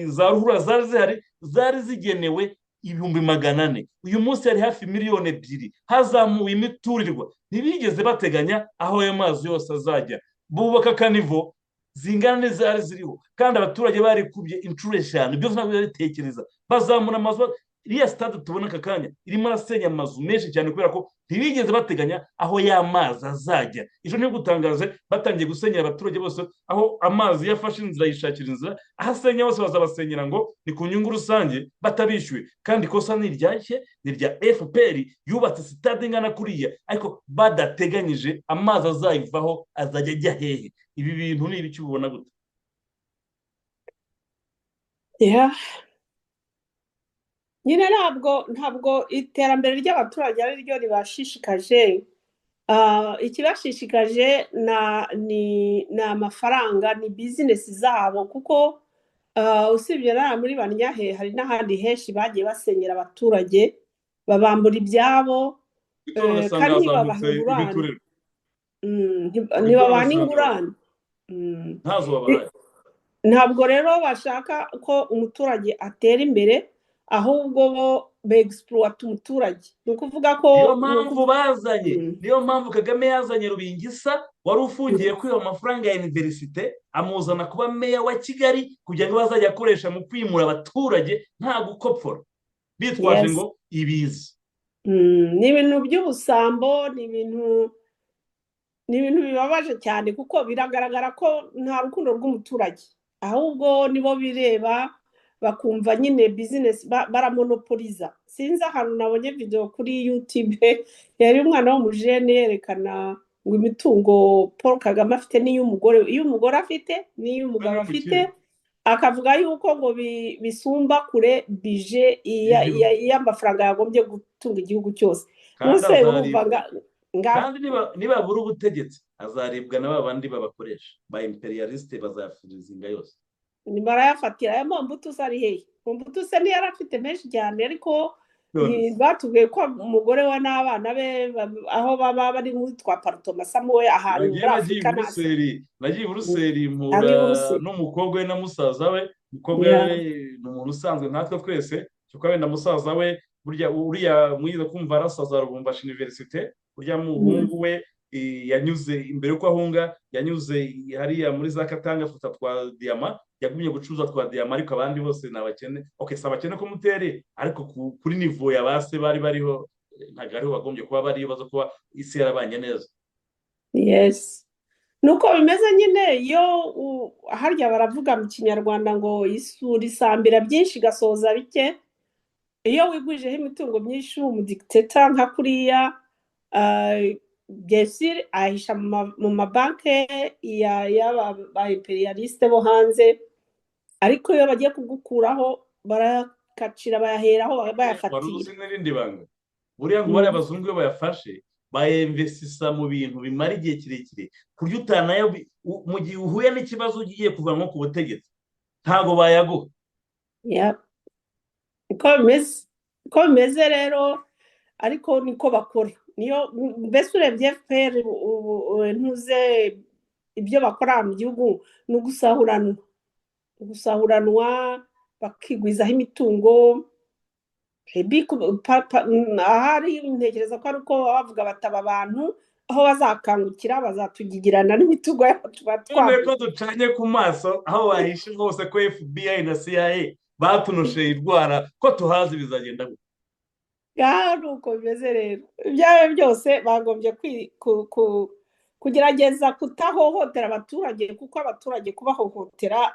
[SPEAKER 2] za ruhurura zari zihari, zari zigenewe ibihumbi 400. Uyu munsi hari hafi 2,000,000. Hazamuwe imiturirwa, ntibigeze bateganya aho ayo mazi yose azajya. Bubaka kanivo zingana n'izari ziriho, kandi abaturage barikubye inshuro 5. Byose ntabwo babitekereza, bazamura amazu. Iriya stade tubona aka kanya irimo arasenya amazu menshi cyane, kubera ko ntibigeze bateganya aho y'amazi azajya. Ejo niyo gutangaje batangiye gusenyera abaturage bose, aho amazi yafashe inzira yishakira inzira, aho asenya bose bazabasenyera ngo ni ku nyungu rusange batabishyuwe. Kandi ikosa ni iryashye, ni irya FPR yubatse stade ingana kuriya, ariko badateganyije amazi azayivaho azajya ajya hehe. Ibi bintu ni ibiki ubona gute?
[SPEAKER 3] nyine ntabwo iterambere ry'abaturage ari ryo ribashishikaje. Ikibashishikaje ni amafaranga, ni bizinesi zabo, kuko usibye na muri Banyahe hari n'ahandi henshi bagiye basenyera abaturage, babambura ibyabo, kandi ntibabaha ingurane. Ntibabana ingurane.
[SPEAKER 2] Ntazo babahaye.
[SPEAKER 3] Ntabwo rero bashaka ko umuturage atera imbere, ahubwo bo begisipuruwata umuturage. Ni ukuvuga ko
[SPEAKER 2] niyo mpamvu bazanye, niyo mpamvu Kagame yazanye Rubingisa wari ufungiye kwiba amafaranga ya universite, amuzana kuba meya wa Kigali, kugira ngo bazajya akoresha mu kwimura abaturage nta gukopfora, bitwaje ngo ibiza.
[SPEAKER 3] ni ibintu by'ubusambo, ni ibintu bibabaje cyane, kuko biragaragara ko nta rukundo rw'umuturage, ahubwo nibo bireba bakumva nyine bizinesi baramonopoliza. Sinzi ahantu nabonye video kuri YouTube, yari umwana w'umujene yerekana ngo imitungo Paul Kagame afite n'iyo umugore afite n'iyo umugabo afite, akavuga yuko ngo bisumba kure bije y'amafaranga yagombye gutunga igihugu cyose.
[SPEAKER 2] Kandi nibabura ubutegetsi azaribwa na babandi babakoresha ba imperialiste, bazafirizinga yose.
[SPEAKER 3] Barayafatira. Aya Mobutu ari hehe? Mobutu se niyo yarafite menshi cyane, ariko batubwiye ko umugore we n'abana be aho baba bari muri twa apartoma Samuel ahantu muri Afurika.
[SPEAKER 2] Nagiye i Buruseli mpura n'umukobwa we na musaza we. Umukobwa we ni umuntu usanzwe nkatwe twese, cyuko wenda musaza we uriya mwiza kumva arasaza Lubumbashi Universite, urya muhungu we yanyuze imbere ko ahunga, yanyuze hariya muri za Katanga afuta twa diyama, yagumye gucuruza twa diyama, ariko abandi bose nabakene. Si abakene ko mutere, ariko kuri nivo ya base bari bariho, ntabwo ariho bagombye kuba bariyo, baza kuba isi yarabanye neza.
[SPEAKER 3] Yes, nuko bimeze nyine. Iyo harya baravuga mu Kinyarwanda ngo isura isambira byinshi igasoza bike. Iyo wigwijeho imitungo myinshi umudikiteta nka kuriya, Gesir ahisha mu mabanke y'aba imperialiste bo hanze, ariko iyo bagiye kugukuraho barakacira, bayaheraho bayafatira.
[SPEAKER 2] Waruzi n'irindi banga, buriya ngo bari abazungu iyo bayafashe bayinvestisa mu bintu bimara igihe kirekire, kurya utanayo mu gihe uhuye n'ikibazo ugiye kuva nko ku butegetsi ntago bayaguha. Uko bimeze rero, ariko niko bakora. Niyo mbese urebye FPR ntuze ibyo bakora mu gihugu ni ugusahuranwa, bakigwizaho imitungo. Ahari ntekereza ko ari uko bavuga bataba abantu aho bazakangukira bazatugigirana n'imitungo yacu batwara. Ko ducanye ku maso aho bahishe hose ko FBI na CIA batunosheye indwara ko tuhazi bizagenda gute.
[SPEAKER 3] Nuko bimeze rero. Ibyawe byose bagombye kugerageza kutahohotera abaturage, kuko abaturage kubahohotera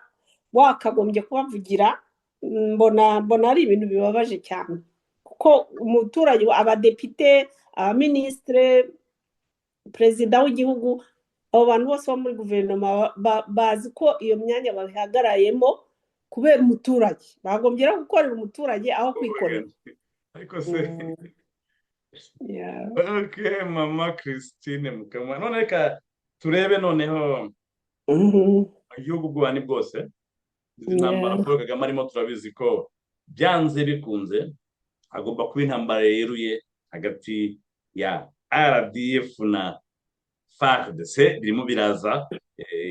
[SPEAKER 3] wakagombye kubavugira. Mbona ari ibintu bibabaje cyane, kuko umuturage, abadepite, abaminisitire, perezida w'igihugu, abo bantu bose bo muri guverinoma bazi ko iyo myanya babihagarayemo kubera umuturage. Bagombye gukorera umuturage aho kwikorera.
[SPEAKER 2] Ariko se Mama Christine Mukamana, none reka turebe noneho igihugu bw'ubani bwose. Izi ntambara Paul Kagame arimo turabizi ko byanze bikunze hagomba kuba intambara yeruye hagati ya RDF na FARDC birimo biraza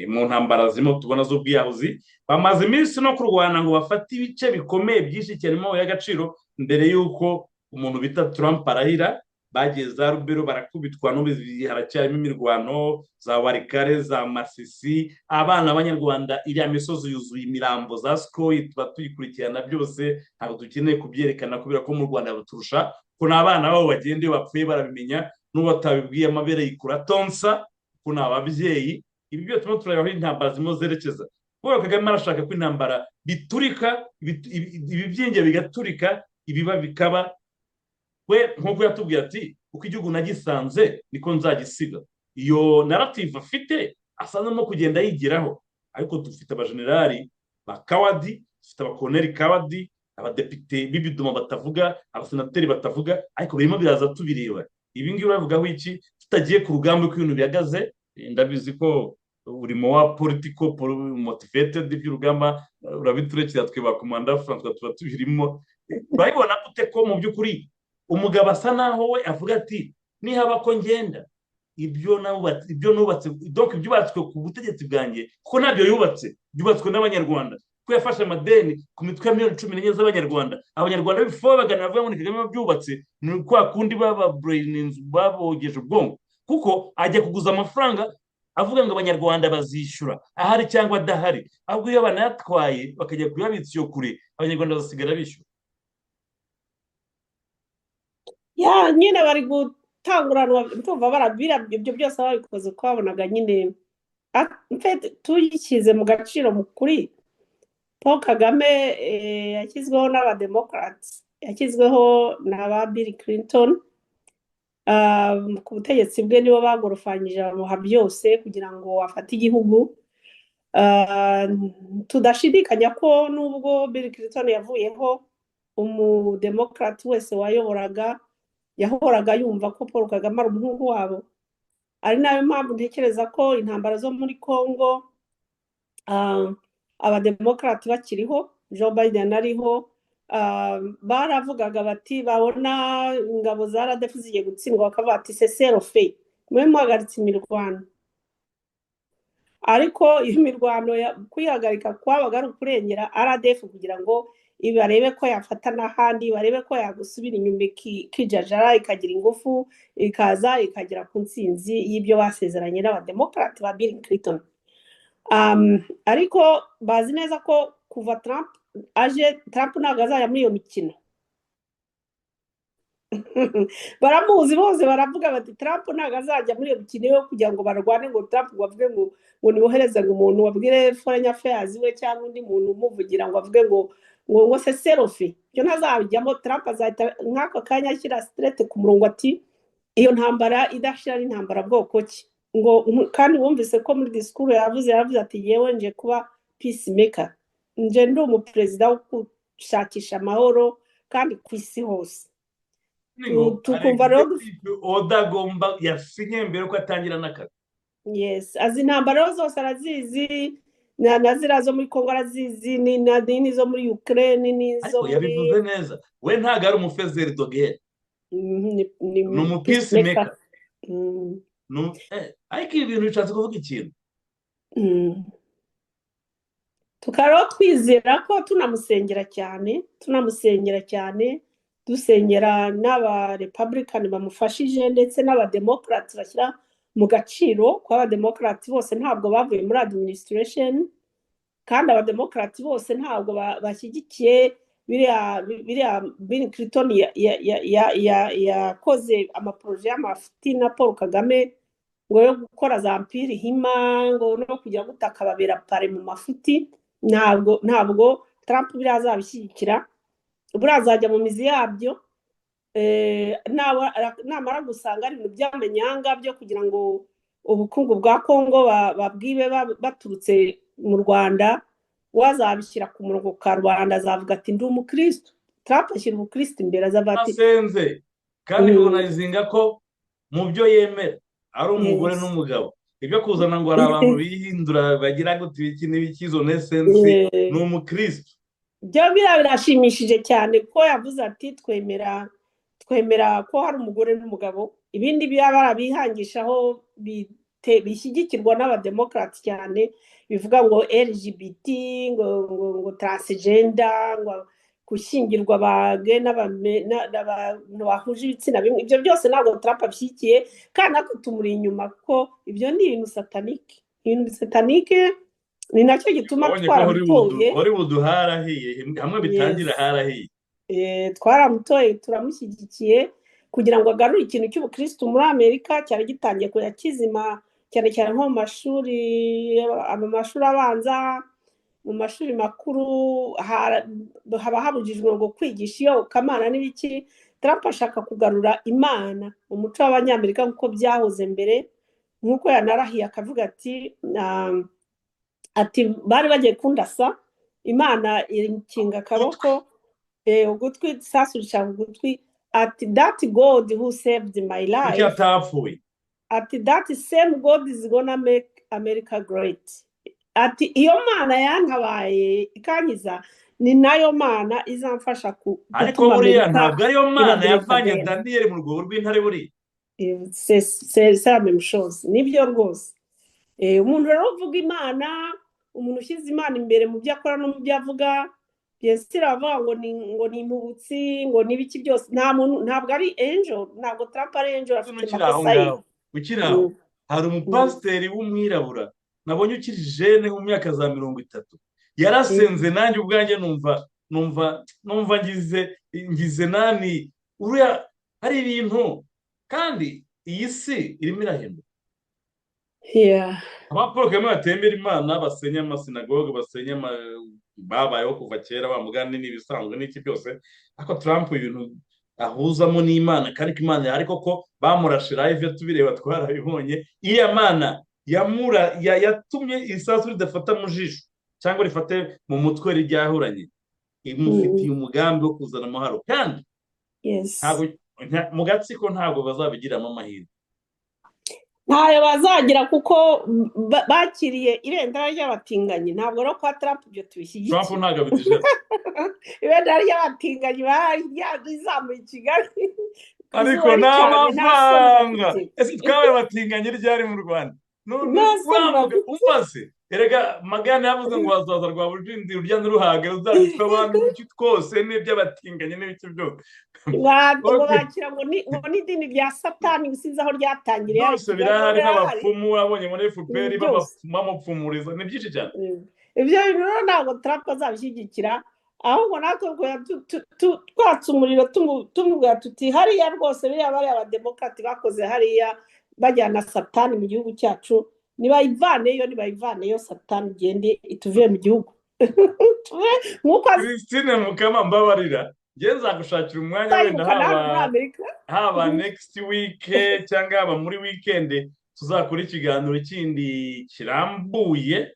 [SPEAKER 2] mu ntambara zirimo tubona z'ubwiyahuzi. Bamaze iminsi no kurwana ngo bafate ibice bikomeye byinshi cyane mu y'agaciro mbere y'uko umuntu bita Trump arahira. Bagiye za Rubero barakubitwa n'ubu haracyarimo imirwano za Warikare za Masisi. Abana b'Abanyarwanda iriya misozi yuzuye imirambo za Skoy, tuba tuyikurikirana byose ntabwo dukeneye kubyerekana kubera ko mu Rwanda baturusha ko n'abana babo bagenda iyo bapfuye barabimenya n'uwo batabibwiye amabere yikura tonsa ko ni ababyeyi. Ibi byose turimo turareba aho intambara zirimo zerekeza. Paul Kagame arashaka ko intambara biturika, ibibyinge bigaturika, ibiba bikaba. We nk'uko yatubwiye ati uko igihugu nagisanze niko nzagisiga. Iyo narrative afite asanzemo kugenda yigiraho. Ariko dufite abajenerali ba Kawadi, dufite abakoloneli Kawadi, abadepite b'ibiduma batavuga, abasenateri batavuga, ariko birimo biraza tubireba. Ibi ngibi uravugaho iki tutagiye ku rugamba uko ibintu bihagaze? Ndabizi ko urimo wa political motivated by'urugamba urabiturekera twe ba Komanda Francois tuba tubirimo. Urabibona gute ko mu by'ukuri umugabo asa naho we avuga ati nihaba ko ngenda ibyo nubatse donc ibyubatswe ku butegetsi bwanjye ko nabyo yubatse byubatswe n'Abanyarwanda, ko yafashe amadeni ku mitwe ya miliyoni 14 z'Abanyarwanda. Abanyarwanda bifo baganira bavuga ngo Kagame byubatse ni kwa kundi baba brains babogeje ubwongo, kuko ajya kuguza amafaranga avuga ngo Abanyarwanda bazishyura ahari cyangwa adahari, ahubwo iyo banayatwaye bakajya kuyabitsa iyo kure Abanyarwanda basigara bishyura.
[SPEAKER 3] ya nyine bari gutanguranwa tumva barabira ibyo byose babikoze ko babonaga nyine tuyishyize mu gaciro mu kuri. Paul Kagame yashyizweho n'abademokrats, yashyizweho na ba Bill Clinton ku butegetsi bwe, nibo bagorofanyije bamuha byose kugira ngo afate igihugu. Tudashidikanya ko nubwo Bill Clinton yavuyeho, umudemokrati wese wayoboraga yahoraga yumva ko Paul Kagame ari umuhungu wabo. Ari nayo mpamvu ntekereza ko intambara zo muri Congo abademokrati bakiriho, Joe Biden ariho, baravugaga bati babona ingabo za RDF zigiye gutsindwa bakavuga ati sesero fe mwe muhagaritse imirwano. Ariko iyo mirwano kwihagarika kwabaga ari ukurengera RDF kugira ngo barebe ko yafata n'ahandi, barebe ko yagusubira inyuma ikijajara ikagira ingufu ikaza ikagera ku ntsinzi y'ibyo basezeranye n'abademokrati ba Bill Clinton. Ariko bazi neza ko kuva Trump aje, Trump ntabwo azajya muri iyo mikino. Baramuzi bose baravuga bati Trump ntabwo azajya muri iyo mikino yo kugira ngo barwane ngo Trump bavuge ngo niwohereze ngo umuntu wabwire foreign affairs we cyangwa undi muntu umuvugira ngo avuge ngo se serofi. Ibyo ntazabijyamo. Trump azahita nk'ako kanya ashyira straight ku murongo ati iyo ntambara idashira ari intambara bwoko ki, ngo kandi wumvise ko muri discours yavuze ati yewe nje kuba peacemaker, nje ndi umuperezida wo gushakisha amahoro kandi ku isi hose. Tukumva rero
[SPEAKER 2] odagomba yasinye mbere ko atangira n'akazi.
[SPEAKER 3] Yes, azi intambara zose arazizi, na zira zo muri Congo arazizi, ni zo muri Ukraine, n'izo muri.
[SPEAKER 2] Yabivuze neza, we ntago ari umufezeri dogere, ni umupeacemaker. Ariko ibintu bishatse kuvuga ikintu.
[SPEAKER 3] Tukaba twizera ko tunamusengera cyane, dusengera n'aba Republican bamufashije ndetse n'abademokrati bashyira mu gaciro, ko abademokrati bose ntabwo bavuye muri administration, kandi abademokrati bose ntabwo bashyigikiye biriya Bill Clinton yakoze amaproje y'amafuti na Paul Kagame ngo yo gukora za mpiri hima ngo no kujya gutaka babera pare mu mafuti. Ntabwo Trump birazabishyigikira, burazajya mu mizi yabyo. Namara gusanga ari ibintu by'amanyanga byo kugira ngo ubukungu bwa Congo babwibe baturutse mu Rwanda, wazabishyira ku murongo ka Rwanda azavuga ati ndi umukristo. Trump ashyira ubukristo imbere azabati
[SPEAKER 2] asenze kandi bonayizinga ko mu byo yemera ari umugore n'umugabo. Ibyo kuzana ngo ari abantu bihindura bagira gute iki n'ibikizo n'essence ni umukristo.
[SPEAKER 3] byo birashimishije cyane ko yavuze ati twemera ko hari umugore n'umugabo, ibindi byaba barabihangishaho bishyigikirwa n'abademokarati cyane, bivuga ngo LGBT, ngo transgender, ngo gushyingirwa abage n'abantu bahuje ibitsina bimwe, ibyo byose ntabwo Trump abishyigikiye, kandi natwe tumuri inyuma kuko ibyo ni ibintu satanike, ni nacyo gituma twaramutoye.
[SPEAKER 2] Hollywood harahiye, hamwe bitangira harahiye.
[SPEAKER 3] Twaramutoye, turamushyigikiye kugira ngo agarure ikintu cy'ubukristo muri Amerika cyari gitangiye kizima, cyane cyane nko mu mashuri abanza, mu mashuri makuru haba habujijwe ngo kwigisha iyobokamana n'ibiki. Trump ashaka kugarura Imana mu muco w'Abanyamerika nk'uko byahoze mbere, nk'uko yanarahiye akavuga ati bari bagiye kundasa, Imana ikinga akaboko, ugutwi sasu rishaka ugutwi, ati that God who saved my life, ati that same God is gonna make America great. Ati iyo Mana yantabaye ikankiza, ni nayo Mana izamfasha
[SPEAKER 2] ariko buriya ntabwo ariyo Mana yavanye Daniel mu rwobo rw'intare buriya.
[SPEAKER 3] C'est la même chose, nibyo rwose. Umuntu rero uvuga Imana, umuntu ushyize Imana imbere mu byo akora no mu byo avuga, byesira avuga ngo ni impubutsi, ngo n'ibiki byose, ntabwo ari angel, ntabwo Trump ari angel, afite amakosa ye.
[SPEAKER 2] Ukiraho hari umupasiteri w'umwirabura nabonye ukiri jene mu myaka za 30, yarasenze nanjye ubwanjye numva ngize nani, uriya hari ibintu, kandi iyi si irimo irahinduka. Paul Kagame batembera Imana, basenya amasinagoge, basenya babayeho kuva kera, bamugana n'ibisanzwe n'iki byose, ariko Trump ibintu ahuzamo n'Imana, kandi Imana ariko ko bamurashira live tubireba twarabibonye, iya Mana yatumye isasu ridafata mu jisho cyangwa rifate mu mutwe ryahuranye, imufitiye umugambi wo kuzana amahoro, kandi mu gatsiko ntabwo bazabigiramo amahirwe,
[SPEAKER 3] ntayo bazagira kuko bakiriye ibendera ry'abatinganyi. Ntabwo rero kwa Trump ibyo tubishyigikiye.
[SPEAKER 2] Trump ntabwo abidije.
[SPEAKER 3] Ibendera ry'abatinganyi rizamuye i Kigali,
[SPEAKER 2] ariko n'amafaranga. Ese twabaye abatinganyi ryari mu Rwanda? Umbaze erega Magana yavuze ngo hazaza rwa burindi urya n'uruhaga ruzabitwa abantu n'iki twose n'iby'abatinganye n'ibiki byose.
[SPEAKER 3] Bakira ngo ni idini rya Satani, bisize aho ryatangiriye.
[SPEAKER 2] Byose birahari, n'abapfumu wabonye muri FPR bamupfumuriza, ni byinshi cyane.
[SPEAKER 3] Ibyo bintu rero ntabwo Trump azabishyigikira, ahubwo natwe twatse umuriro tumubwira tuti hariya rwose bariya abademokarati bakoze hariya bajyana Satani mu gihugu cyacu, nibayivaneyo Satani igende ituvuye mu gihugu.
[SPEAKER 2] Christine Mukama mbabarira, ngiye nzagushakira umwanya wenda haba next week cyangwa haba muri weekend tuzakora ikiganiro kindi kirambuye,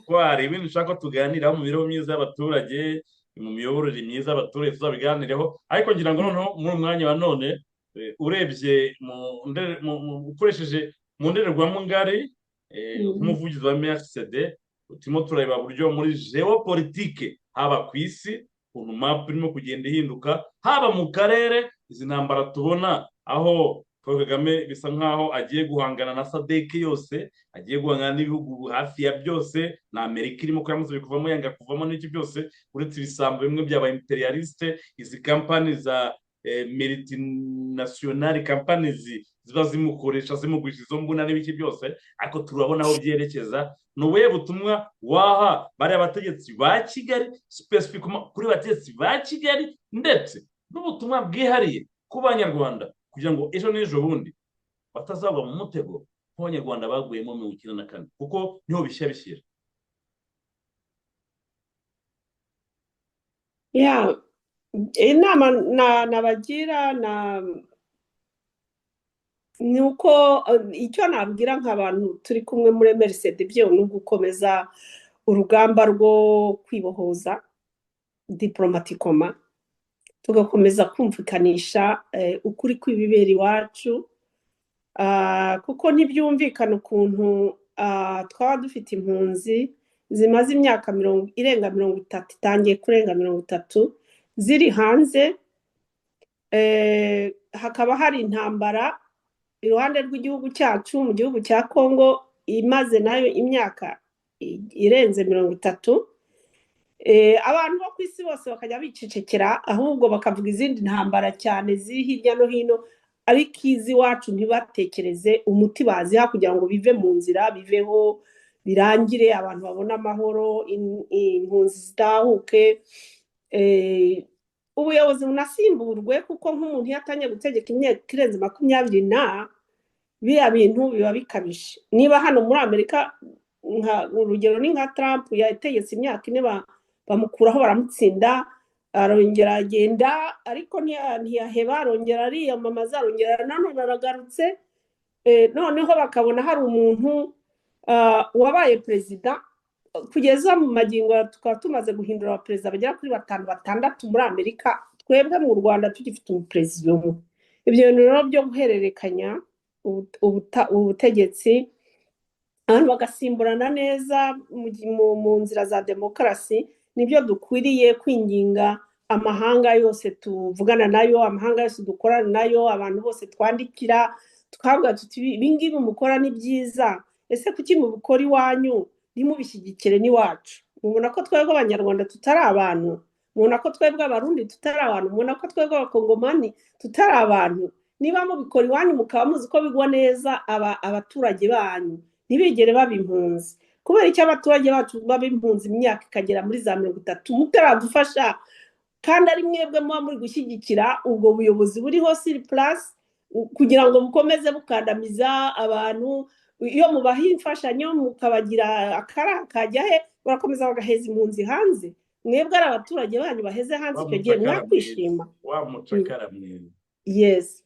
[SPEAKER 2] ko hari ibintu ushaka tuganiraho mu mibereho myiza y'abaturage, mu miyoborere myiza y'abaturage, tuzabiganireho. Ariko ngira ngo noneho muri umwanya wa none, urebye ukoresheje mu ndorerwamo ngari nk'umuvugizi wa MRCD, turimo turareba buryo muri geopolitike haba ku isi ukuntu map irimo kugenda ihinduka, haba mu karere izi ntambara tubona, aho Paul Kagame bisa nkaho agiye guhangana na SADC yose, agiye guhangana n'ibihugu hafi ya byose, na Amerika irimo kuyamuza kuvamo, yanga kuvamo n'iki byose, uretse ibisambo bimwe by'aba imperialiste, izi kampani za multinational companies ziba zimukoresha zimugurisha izo mbuna n'ibiki byose. Ariko turabona aho byerekeza. Nubuye butumwa waha bari abategetsi ba Kigali, specifically kuri bategetsi ba Kigali, ndetse n'ubutumwa bwihariye ku Banyarwanda, kugira ngo ejo n'ejo bundi batazagwa mu mutego nk'Abanyarwanda baguyemo mu 1994, kuko niho bishyira.
[SPEAKER 3] Inama nabagira ni uko icyo nabwira nk'abantu turi kumwe muri MRCD byo ni ugukomeza urugamba rwo kwibohoza diplomatikoma, tugakomeza kumvikanisha ukuri kw'ibibera iwacu, kuko ntibyumvikana ukuntu twaba dufite impunzi zimaze imyaka irenga 30, itangiye kurenga 30 ziri hanze. Hakaba hari intambara iruhande rw'igihugu cyacu mu gihugu cya Congo imaze nayo imyaka irenze 30. Abantu bo ku isi bose bakajya bicecekera, ahubwo bakavuga izindi ntambara cyane ziri hirya no hino, ariko izi wacu ntibatekereze umuti baziha kugira ngo bive mu nzira, biveho, birangire, abantu babone amahoro, impunzi zitahuke, ubuyobozi bunasimburwe, kuko nk'umuntu iyo atangiye gutegeka imyaka irenze 20 biriya bintu biba bikabije. Niba hano muri Amerika urugero ni nka Trump yategetse imyaka 4 bamukuraho baramutsinda, arongera agenda, ariko ntiyaheba, arongera ariyamamaza, arongera nanone aragarutse, noneho bakabona hari umuntu wabaye perezida. Kugeza mu magingo tukaba tumaze guhindura abaperezida bagera kuri 5-6 muri Amerika, twebwe mu Rwanda tugifite umuperezida umwe. Ibyo bintu rero byo guhererekanya ubutegetsi, abantu bagasimburana neza mu nzira za demokarasi, nibyo dukwiriye kwinginga amahanga yose tuvugana nayo, amahanga yose dukorana nayo, abantu bose twandikira, tukavuga tuti ibingibi mukora ni byiza, ese kuki mubikora iwanyu ntimubishyigikire n'iwacu? Mubona ko twebwe abanyarwanda tutari abantu? Mubona ko twebwe abarundi tutari abantu? Mubona ko twebwe abakongomani tutari abantu? Niba mubikora iwanyu mukaba muzi ko bigwa neza abaturage banyu, ntibigere baba impunzi. Kubera icyo abaturage bacu baba impunzi imyaka ikagera muri za 30 mutaradufasha, kandi ari mwebwe muba muri gushyigikira ubwo buyobozi buriho sur place kugira ngo bukomeze bukandamiza abantu. Iyo mubaha imfashanyo mukabagira akara kajya he, barakomeza bagaheza impunzi hanze. Mwebwe ari abaturage banyu baheze hanze, icyo gihe mwakwishima. Yes.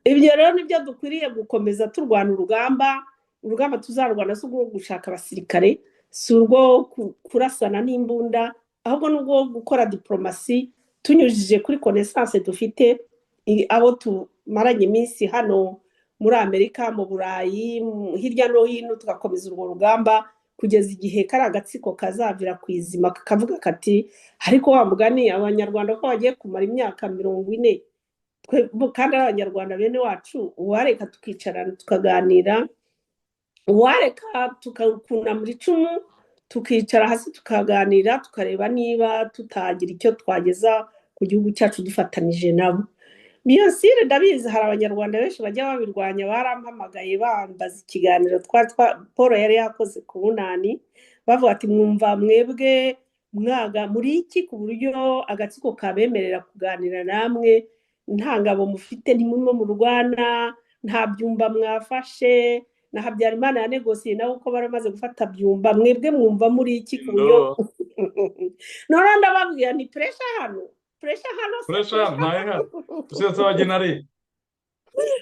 [SPEAKER 3] Ibyo rero nibyo dukwiriye gukomeza turwana urugamba tuzarwana, si urwo gushaka abasirikare, si urwo kurasana n'imbunda, ahubwo n'ubwo gukora diplomasi tunyujije kuri connaissance dufite, abo tumaranye iminsi hano muri Amerika, mu Burayi, hirya no hino, tugakomeza urwo rugamba kugeza igihe kari agatsiko kazavira ku izima kakavuga kati ariko wa mugani abanyarwanda ko bagiye kumara imyaka 40 kandi abanyarwanda bene wacu, uwareka tukicarana tukaganira, uwareka tukakuna muri icumu tukicara hasi tukaganira, tukareba niba tutagira icyo twageza ku gihugu cyacu dufatanije nabo. Biyonsire ndabizi hari abanyarwanda benshi bajya babirwanya, barampamagaye bambaza ikiganiro Paul yari yakoze ku bunani, bavuga ati mwumva mwebwe mwaga muri iki ku buryo agatsiko kabemerera kuganira namwe, nta ngabo mufite, ntimurimo mu Rwanda, nta byumba mwafashe, na Habyarimana yanegosiye nawe uko baramaze gufata byumba, mwebwe mwumva muri iki ku buryo none ndababwira ni pressure hano
[SPEAKER 2] Tusiza wagenari.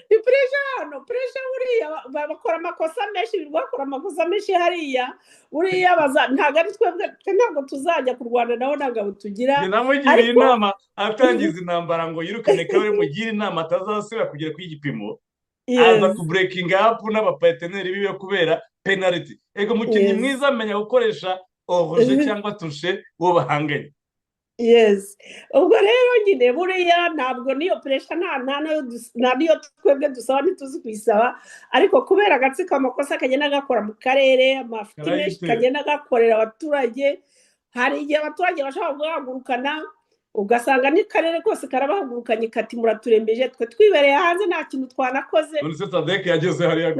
[SPEAKER 3] Pressure uriya bakora amakosa menshi, bakora amakosa menshi hariya, uriya ntago ari twebwe, ntabwo tuzajya kurwana nawe, ntabwo tugira.
[SPEAKER 2] Namugiriye inama atangiza intambara ngo yirukane Kabarebe, mugira inama atazasubira kugera ku igipimo, aza ku breaking up n'abaparteneri biwe kubera penalty. Ego mukinnyi mwiza amenya gukoresha orange cyangwa touche wo bahanganye.
[SPEAKER 3] Yes. Ubwo rero nyine buriya ntabwo niyo pressure nta niyo twebwe dusaba ntituzi kwisaba, ariko kubera agatsiko amakosa kagenda gakora mu karere, amafuti menshi kagenda gakorera abaturage, hari igihe abaturage bashobora guhagurukana ugasanga n'akarere kose karabahagurukanye kati muraturembeje, twe twibereye hanze nta kintu twanakoze.
[SPEAKER 2] None se Sadek yageze hariya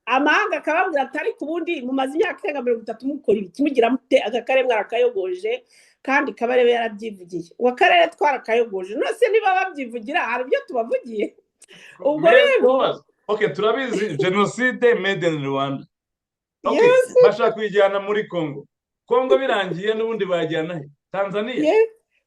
[SPEAKER 3] amahanga akababwira ati ariko ubundi mumaze imyaka irenga 30 mukora ibiki, mugira mute agakarere mwarakayogoje, kandi Kabarebe yarabyivugiye, akarere twarakayogoje. Nose niba babyivugira hari ibyo tubavugiye. Ubwo rero
[SPEAKER 2] turabizi genocide made in Rwanda. Bashaka kwijyana muri Congo birangiye n'ubundi bajyana he? Tanzania.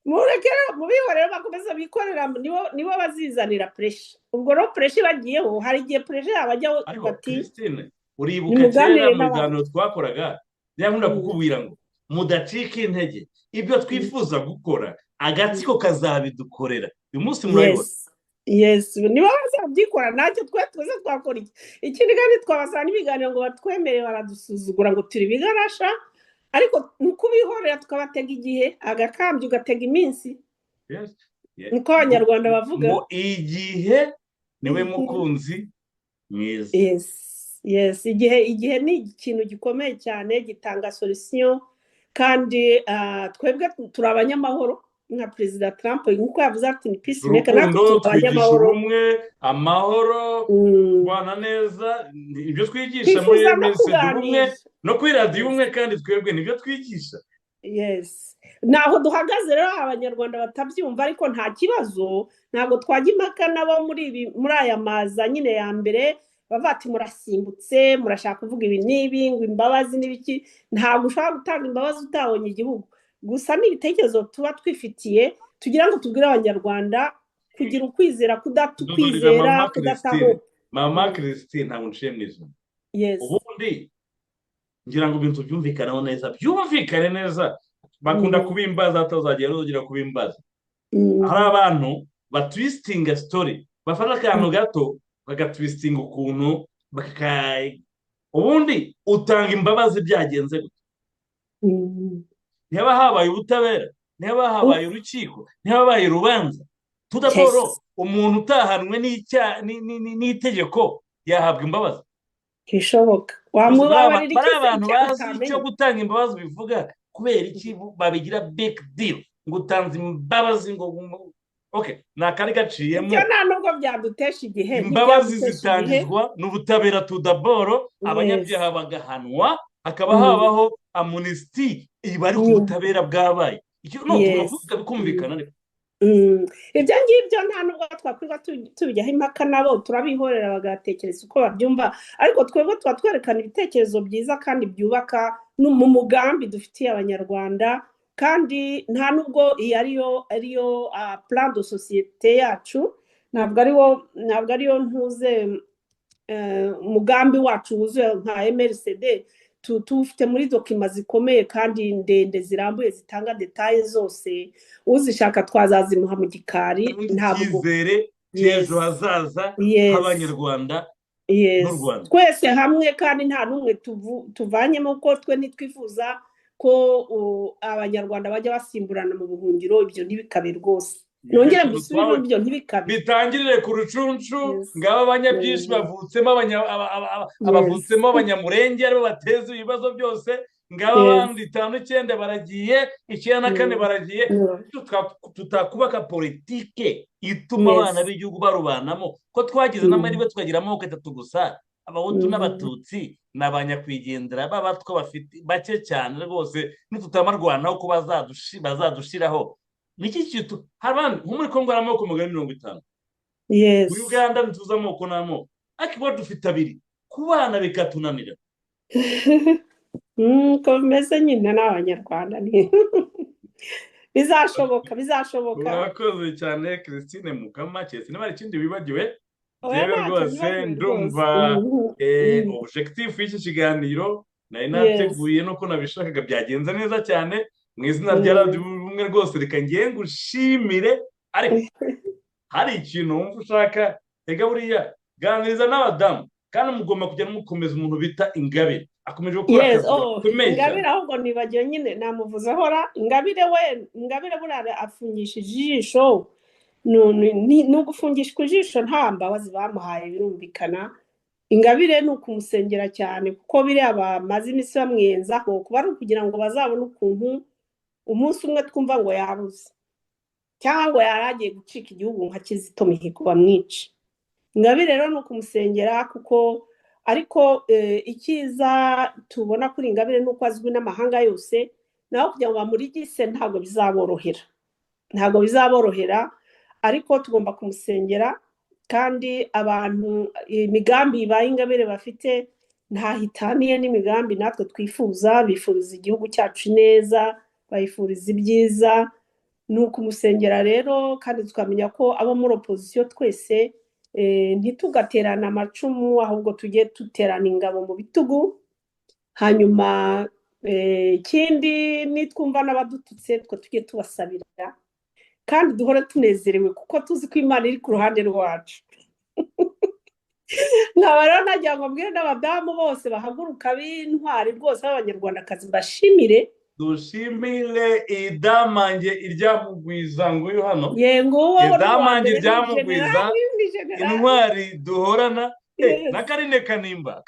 [SPEAKER 3] Murekera mubihorera bakomeza bikorera, nibo bazizanira pressure. Ubwo rero pressure bagiyeho, hari igihe pressure yabajyaho bati
[SPEAKER 2] Christine, uribuka kera mu biganiro twakoraga yakunda kukubwira ngo mudacika intege, ibyo twifuza gukora agatsiko kazabidukorera. Uyu munsi murabibona
[SPEAKER 3] yes niba bazabyikora ntacyo twese twakora iki ikindi kandi twabasaba n'ibiganiro ngo batwemere baradusuzugura ngo turi bigarasha ariko ni ukubihorera tukabatega igihe agakambye ugatega iminsi
[SPEAKER 2] Yes. Yeah.
[SPEAKER 3] niko abanyarwanda bavuga
[SPEAKER 2] ngo igihe niwe mukunzi mwiza.
[SPEAKER 3] yes igihe ni ikintu gikomeye cyane gitanga solution kandi twebwe turi abanyamahoro nka perezida Trump nk'uko yavuze ati ni peacemaker
[SPEAKER 2] urukundo twigisha ubumwe amahoro kubana neza ibyo twigisha muri message ubumwe no kuri radiyo ubumwe kandi twebwe nibyo twigisha.
[SPEAKER 3] yes naho duhagaze rero abanyarwanda batabyumva ariko nta kibazo ntabwo twajya impaka nabo muri aya maza nyine ya mbere bava ati murasimbutse murashaka kuvuga ibi n'ibi ngo imbabazi n'ibiki ntabwo ushobora gutanga imbabazi utabonye igihugu gusa n'ibitekerezo tuba twifitiye tugira ngo tubwire abanyarwanda kugira ukwizera kudakwizera kudataho.
[SPEAKER 2] Mama Christine ntabwo nciye mu ijambo.
[SPEAKER 3] Yes.
[SPEAKER 2] Ubundi ngira ngo ibintu byumvikane neza bakunda kubimbaza atazagera ugira kubimbaza. Hari abantu batwistinga story bafata akantu gato bagatwistinga ukuntu ubundi utanga imbabazi byagenze gute niba habaye ubutabera niba habaye urukiko niba habaye urubanza tudaporo umuntu utahanwe n'itegeko yahabwa imbabazi
[SPEAKER 3] kishoboka
[SPEAKER 2] wamubabarira iki abantu bazi icyo gutanga imbabazi bivuga kubera iki babigira big deal ngo utanze imbabazi ngo okay nakari gaciyemo
[SPEAKER 3] ibyo nta nubwo byadutesha igihe
[SPEAKER 2] imbabazi zitangizwa n'ubutabera tudaboro abanyabyaha bagahanwa hakaba habaho amnesty ibari ku butabera bwabaye icyo no tuvuga bikumvikana ariko
[SPEAKER 3] ibyo ngibyo nta nubwo twakwiga tubijyaho impaka nabo turabihorera bagatekereza uko babyumva ariko twebwe tuba twerekana ibitekerezo byiza kandi byubaka mu mugambi dufitiye abanyarwanda kandi nta nubwo iyi ariyo plan de societe yacu ntabwo ariyo ntuze umugambi wacu wuzuye nka MRCD tufite muri dokima zikomeye kandi ndende zirambuye zitanga detaye zose uzishaka twazazimuha mu gikari
[SPEAKER 2] ntabwo icyizere cy'ejo hazaza h'abanyarwanda n'u Rwanda
[SPEAKER 3] twese hamwe kandi nta n'umwe tuvanyemo ko twe ntitwifuza ko abanyarwanda bajya basimburana mu buhungiro ibyo ntibikabe rwose nongere mbisubire ibyo ntibikabe
[SPEAKER 2] bitangirire ku rucunshu ngaba abanyabyinshi abavutsemo abanyamurenge aribo bateza ibibazo byose ngaba abandi 5-9 baragiye 9-4 baragiye tutakubaka politike ituma abana b'igihugu barubanamo ko twagize n'amaribe tukagira amoko 3 gusa abahutu n'abatutsi n'abanyakwigendera babatwa bafite bake cyane rwose nitutamarwanaho ko bazadushiraho niki kintu harabandi muri Kongo haramoko 50.
[SPEAKER 3] Yes.
[SPEAKER 2] Muri Uganda ntuza amoko n'amoko akibo dufite abiri kubana bikatunanira
[SPEAKER 3] ko meze nyine n'abanyarwanda ni bizashoboka
[SPEAKER 2] urakoze cyane Christine Mukama cyese n'abari kindi bibagiwe yewe rwose ndumva objectif y'iki kiganiro nari nateguye nuko nabishakaga byagenze neza cyane mu izina rya Radio Ubumwe rwose reka ngiye ngushimire ariko hari ikintu wumva ushaka ega buriya ganiriza n'abadamu kandi mugomba kujya mukomeza umuntu bita Ingabire akomeje gukora akazi
[SPEAKER 3] Ingabire ahubwo nibagiye nyine namuvuze hora Ingabire burara afungishije ijisho no gufungishwa ijisho nta mbabazi bamuhaye birumvikana Ingabire ni ukumusengera cyane kuko biriya bamaze iminsi bamwenzaho kuba ari ukugira ngo bazabone ukuntu umunsi umwe twumva ngo yabuze cyangwa ngo yaragiye gucika igihugu nka Kizito Mihigo bamwica Ingabire rero ni ukumusengera kuko ariko icyiza tubona kuri Ingabire nuko azwi n'amahanga yose naho kugira ngo bamurigise ntabwo bizaborohera ariko tugomba kumusengera kandi abantu imigambi ibaye Ingabire bafite ntahitaniye n'imigambi natwe twifuza bifuriza igihugu cyacu neza bayifuriza ibyiza ni ukumusengera rero kandi tukamenya ko abo muri opposition twese ntitugaterana amacumu ahubwo tujye duterana ingabo mu bitugu hanyuma ikindi nitwumva n'abadututse twe tujye tubasabira kandi duhore tunezerewe kuko tuzi ko Imana iri ku ruhande rwacu. nkaba rero nagira ngo mbwire n'abadamu bose bahaguruka b'intwari rwose b'abanyarwandakazi bashimire
[SPEAKER 2] dushimire idamange iryamugwiza nguyu hano
[SPEAKER 3] nguwo
[SPEAKER 2] idamange iryamugwiza intwari duhorana na Karine Kanimba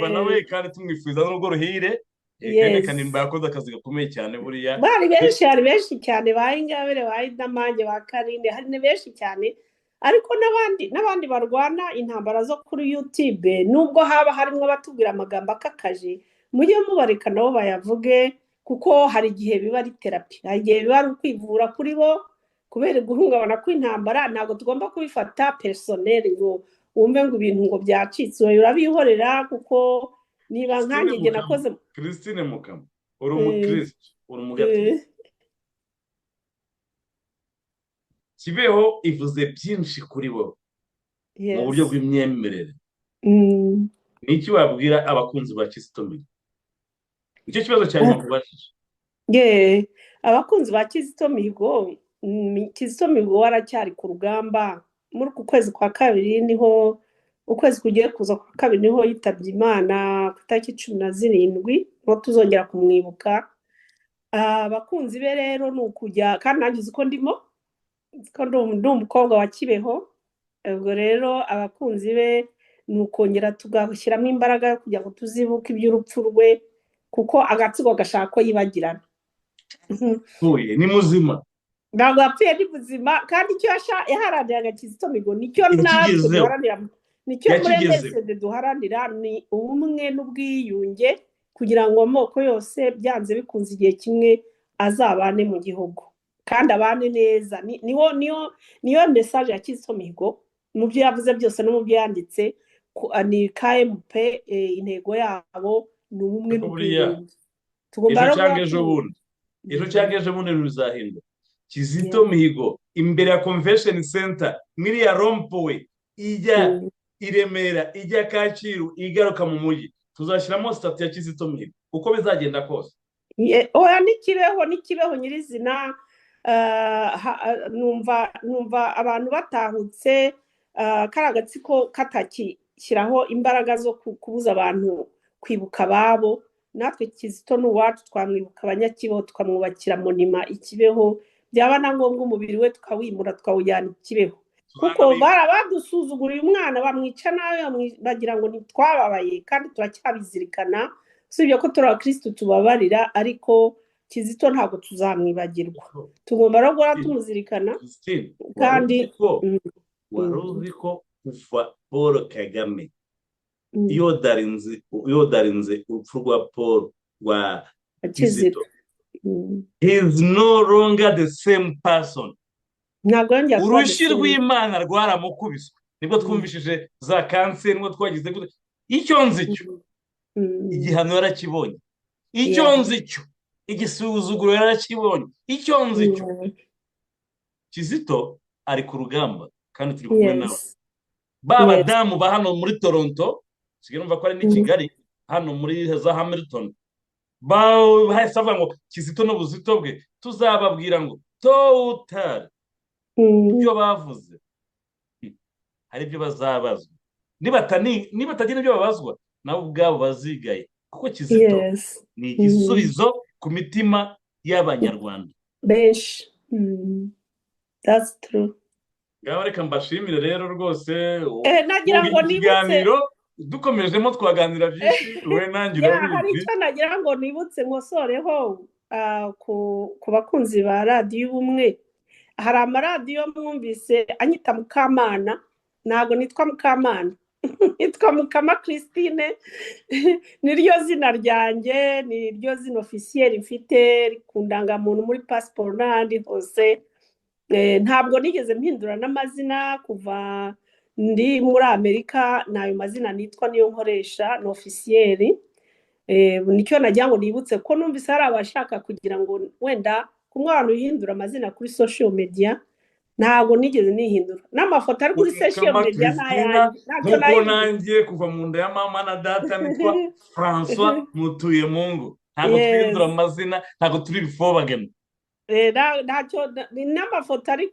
[SPEAKER 2] nawe kandi tumwifuza n'urugo ruhire. Karine Kanimba yakoze akazi gakomeye cyane buriya,
[SPEAKER 3] bari benshi cyane ba Ingabire ba Idamange ba Karine, hari ni benshi cyane, ariko n'abandi barwana intambara zo kuri YouTube, nubwo haba harimo abatubwira amagambo akakaje, mujye mubareka nabo bayavuge, kuko hari igihe biba ari terapi, hari igihe biba ari ukwivura kuri bo kubera guhungabana kw'intambara. Ntabwo tugomba kubifata personnel ngo wumve ngo ibintu ngo byacitse, urabihorera, kuko niba nkanjye njye nakoze.
[SPEAKER 2] Christine Mukama uri umukristo, uri umugatolika. Kibeho ivuze byinshi kuri bo mu buryo bw'imyemerere. Niki wabwira abakunzi ba Kizito Mihigo? Icyo kibazo cyane kubashije.
[SPEAKER 3] Abakunzi ba Kizito Mihigo, Kizito Mihigo waracyari ku rugamba. Muri ku kwezi kwa kabiri niho, ukwezi kugiye kuza kwa kabiri niho yitabye Imana ku itariki 17, niho tuzongera kumwibuka. Abakunzi be rero ni ukujya, kandi nanjye uzi ko ndimo, ko ndi umukobwa wa Kibeho. Ubwo rero abakunzi be ni ukongera tugashyiramo imbaraga kugira ngo tuzibuke iby'urupfu rwe, kuko agatsiko gashaka ko yibagirana.
[SPEAKER 2] Ni muzima,
[SPEAKER 3] ntabwo yapfuye, ni muzima, kandi icyo yaharaniraga Kizito Mihigo nicyo natwe duharanira, nicyo muri MSD duharanira, ni ubumwe n'ubwiyunge, kugira ngo amoko yose byanze bikunze igihe kimwe azabane mu gihugu kandi abane neza. Niyo message ya Kizito Mihigo mu byo yavuze byose no mu byo yanditse. Ni KMP, intego yabo ni ubumwe n'ubwiyunge. Tugomba
[SPEAKER 2] ejo cyangwa ejo bundi ruzahinduka. Kizito Mihigo imbere ya Convention Center miriya rompowe ijya i Remera, ijya Kacyiru, igaruka mu mujyi, tuzashyiramo statue ya Kizito Mihigo uko bizagenda kose.
[SPEAKER 3] Oya, n'ikibeho nyirizina. Numva abantu batahutse, kari agatsiko katakishyiraho imbaraga zo kubuza abantu kwibuka ababo. Natwe Kizito ni uwacu, twamwibuka abanyakibeho, tukamwubakira monima ikibeho, byaba na ngombwa umubiri we tukawimura tukawujyana ikibeho, kuko badusuzuguriye umwana, bamwica nawe, bagira ngo ntitwababaye, kandi turacyabizirikana. Usibye ko turi abakristo tubabarira, ariko Kizito ntabwo tuzamwibagirwa, tugomba no guhora tumuzirikana. Kandi
[SPEAKER 2] wari uzi ko kuva Paul Kagame yodarinze urupfu rwa Paul rwa Kizito, he is no longer the same person. Urushyi rw'Imana rwaramukubiswe, nibwo twumvishije za kanseri, nibwo twagize gute. Icyo nzi cyo igihano yarakibonye, icyo nzi cyo igisuzuguro yarakibonye, icyo nzi cyo Kizito ari ku rugamba, kandi turi kumwe nawe. Badamu ba hano muri Toronto, sigira numva ko ari ni Kigali, hano muri za Hamilton, bahise bavuga ngo Kizito n'ubuzito bwe tuzababwira ngo total ibyo bavuze hari ibyo bazabazwa, nibatagira ibyo babazwa nabo ubwabo bazigaye, kuko Kizito ni igisubizo ku mitima y'Abanyarwanda benshi.
[SPEAKER 3] That's true.
[SPEAKER 2] Ngaho reka mbashimire rero rwose.
[SPEAKER 3] Nagira ngo nibutse,
[SPEAKER 2] dukomejemo twaganira byinshi, we nanjye
[SPEAKER 3] hari icyo nagira ngo nibutse nkosoreho ku bakunzi ba radiyo Ubumwe. Hari amaradiyo mwumvise anyita Mukamana, ntabwo nitwa Mukamana, nitwa Mukama Christine. Niryo zina ryanjye, niryo zina officiel mfite ku ndangamuntu, muri passport n'ahandi hose. Ntabwo nigeze mpindura n'amazina kuva ndi muri Amerika, nayo mazina nitwa niyo nkoresha, ni officiel. Nicyo nagira ngo nibutse ko numvise hari abashaka kugira ngo wenda kumwe abantu uhindura amazina kuri social media. Ntabwo nigeze nihindura, n'amafoto ari kuri social media
[SPEAKER 2] nkuko nanjye kuva mu nda ya mama na data nitwa François Mutuyemungu. Ntabwo twihindura amazina, ntabwo turi bifobagana.
[SPEAKER 3] ntacyo n'amafoto ari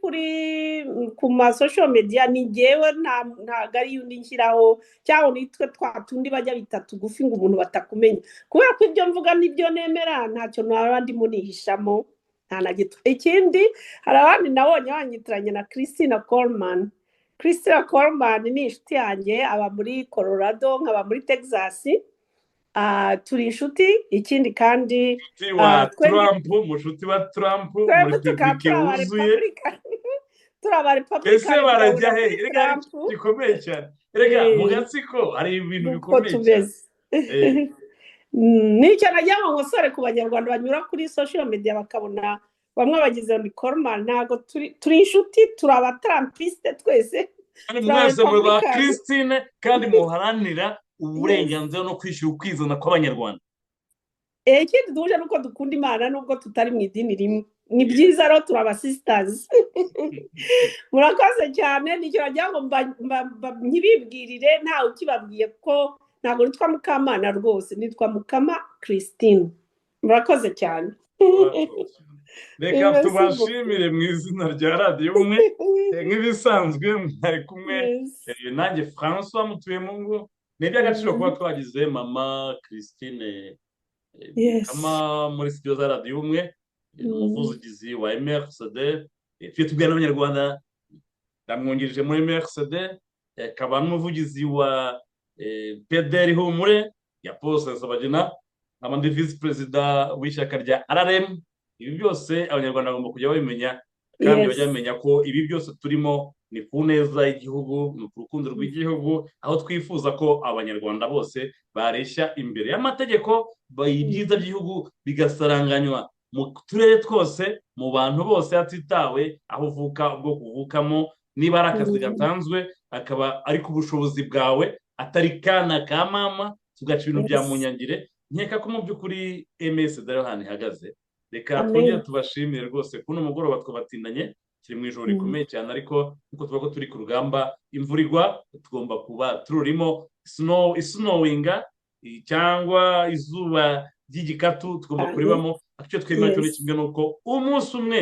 [SPEAKER 3] ku ma social media ni njyewe ntabwo ari undi nshyiraho cyangwa nitwe twa tundi bajya bita tugufi ngo umuntu batakumenya kubera ko ibyo mvuga n'ibyo nemera ntacyo naba ndimo nihishamo nta na gito. Ikindi hari abandi nabonye banyitiranye na Christina Coleman. Christina Coleman ni inshuti yanjye, aba muri Colorado nkaba muri Texas. Turi inshuti. Ikindi kandi
[SPEAKER 2] mushuti wa Trump muri Republika wuzuye
[SPEAKER 3] turi abarepublika
[SPEAKER 2] ese barajya he rega gikomeye cyane rega mu gatsiko hari ibintu bikomeye cyane.
[SPEAKER 3] Nicyo nagira ngo nkosore ku banyarwanda banyura kuri social media bakabona bamwe bagize ngo Coleman ntago turi inshuti, turi abatrumpiste twese
[SPEAKER 2] kandi mwese muri Christine kandi muharanira uburenganzira no kwishyura ukwizana kw'abanyarwanda.
[SPEAKER 3] Ikindi duhuje nuko dukunda Imana nubwo tutari mu idini rimwe. Ni byiza rero turi aba sisters. Murakoze cyane. Nicyo nagira ngo ntibibwirire ntawe ukibabwiye ko ntabwo nitwa Mukamana rwose, nitwa Mukama Christine. Murakoze cyane.
[SPEAKER 2] Reka tubashimire mu izina rya radiyo umwe nk'ibisanzwe mwari kumwe nanjye François Mutuyemungu. Ni iby'agaciro kuba twagize mama Christine kama muri studio za radiyo umwe, umuvugizi wa MRCD. Tujye tubwira n'abanyarwanda ndamwungirije muri MRCD, akaba n'umuvugizi wa PDR Humure ya Paul Sabagina, nkaba ndi vice perezida w'ishyaka rya RRM. Ibi byose abanyarwanda bagomba kujya babimenya kandi bajya bamenya ko ibi byose turimo ni ku neza y'igihugu, ni ku rukundo rw'igihugu, aho twifuza ko abanyarwanda bose bareshya imbere y'amategeko, ibyiza by'igihugu bigasaranganywa mu turere twose, mu bantu bose hatitawe aho uvuka, ubwoko uvukamo, niba ari akazi gatanzwe akaba ari ku bushobozi bwawe atari kana ka mama tugaca ibintu bya munyangire. Nkeka ko mu by'ukuri MS rero hano ihagaze. Reka twongere tubashimire rwose kuno mugoroba twabatindanye, kiri mu ijoro rikomeye cyane, ariko nkuko tuvuga ko turi ku rugamba, imvura igwa, tugomba kuba tururimo snowinga cyangwa izuba ry'igikatu tugomba kuribamo. Icyo twemera cyo kimwe nuko umunsi umwe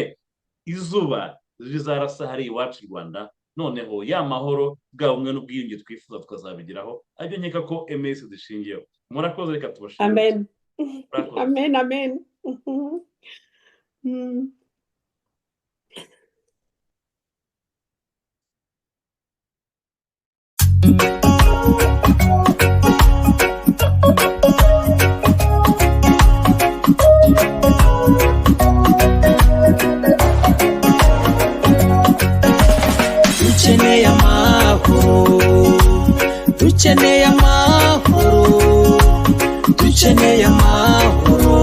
[SPEAKER 2] izuba rizarasa hari iwacu i Rwanda, noneho ya mahoro bwa umwe n'ubwiyunge twifuza tukazabigeraho. Aribyo nkeka ko MS dushingiyeho. Murakoze, reka tubashimire.
[SPEAKER 3] Amen. Amen.
[SPEAKER 1] Dukeneye amahoro, dukeneye amahoro, dukeneye amahoro,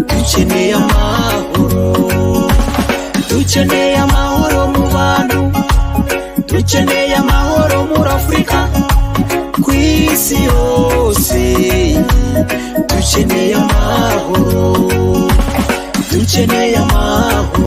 [SPEAKER 1] dukeneye amahoro, dukeneye amahoro mu bantu, dukeneye amahoro muri Afurika, ku isi yose dukeneye amahoro, dukeneye amahoro.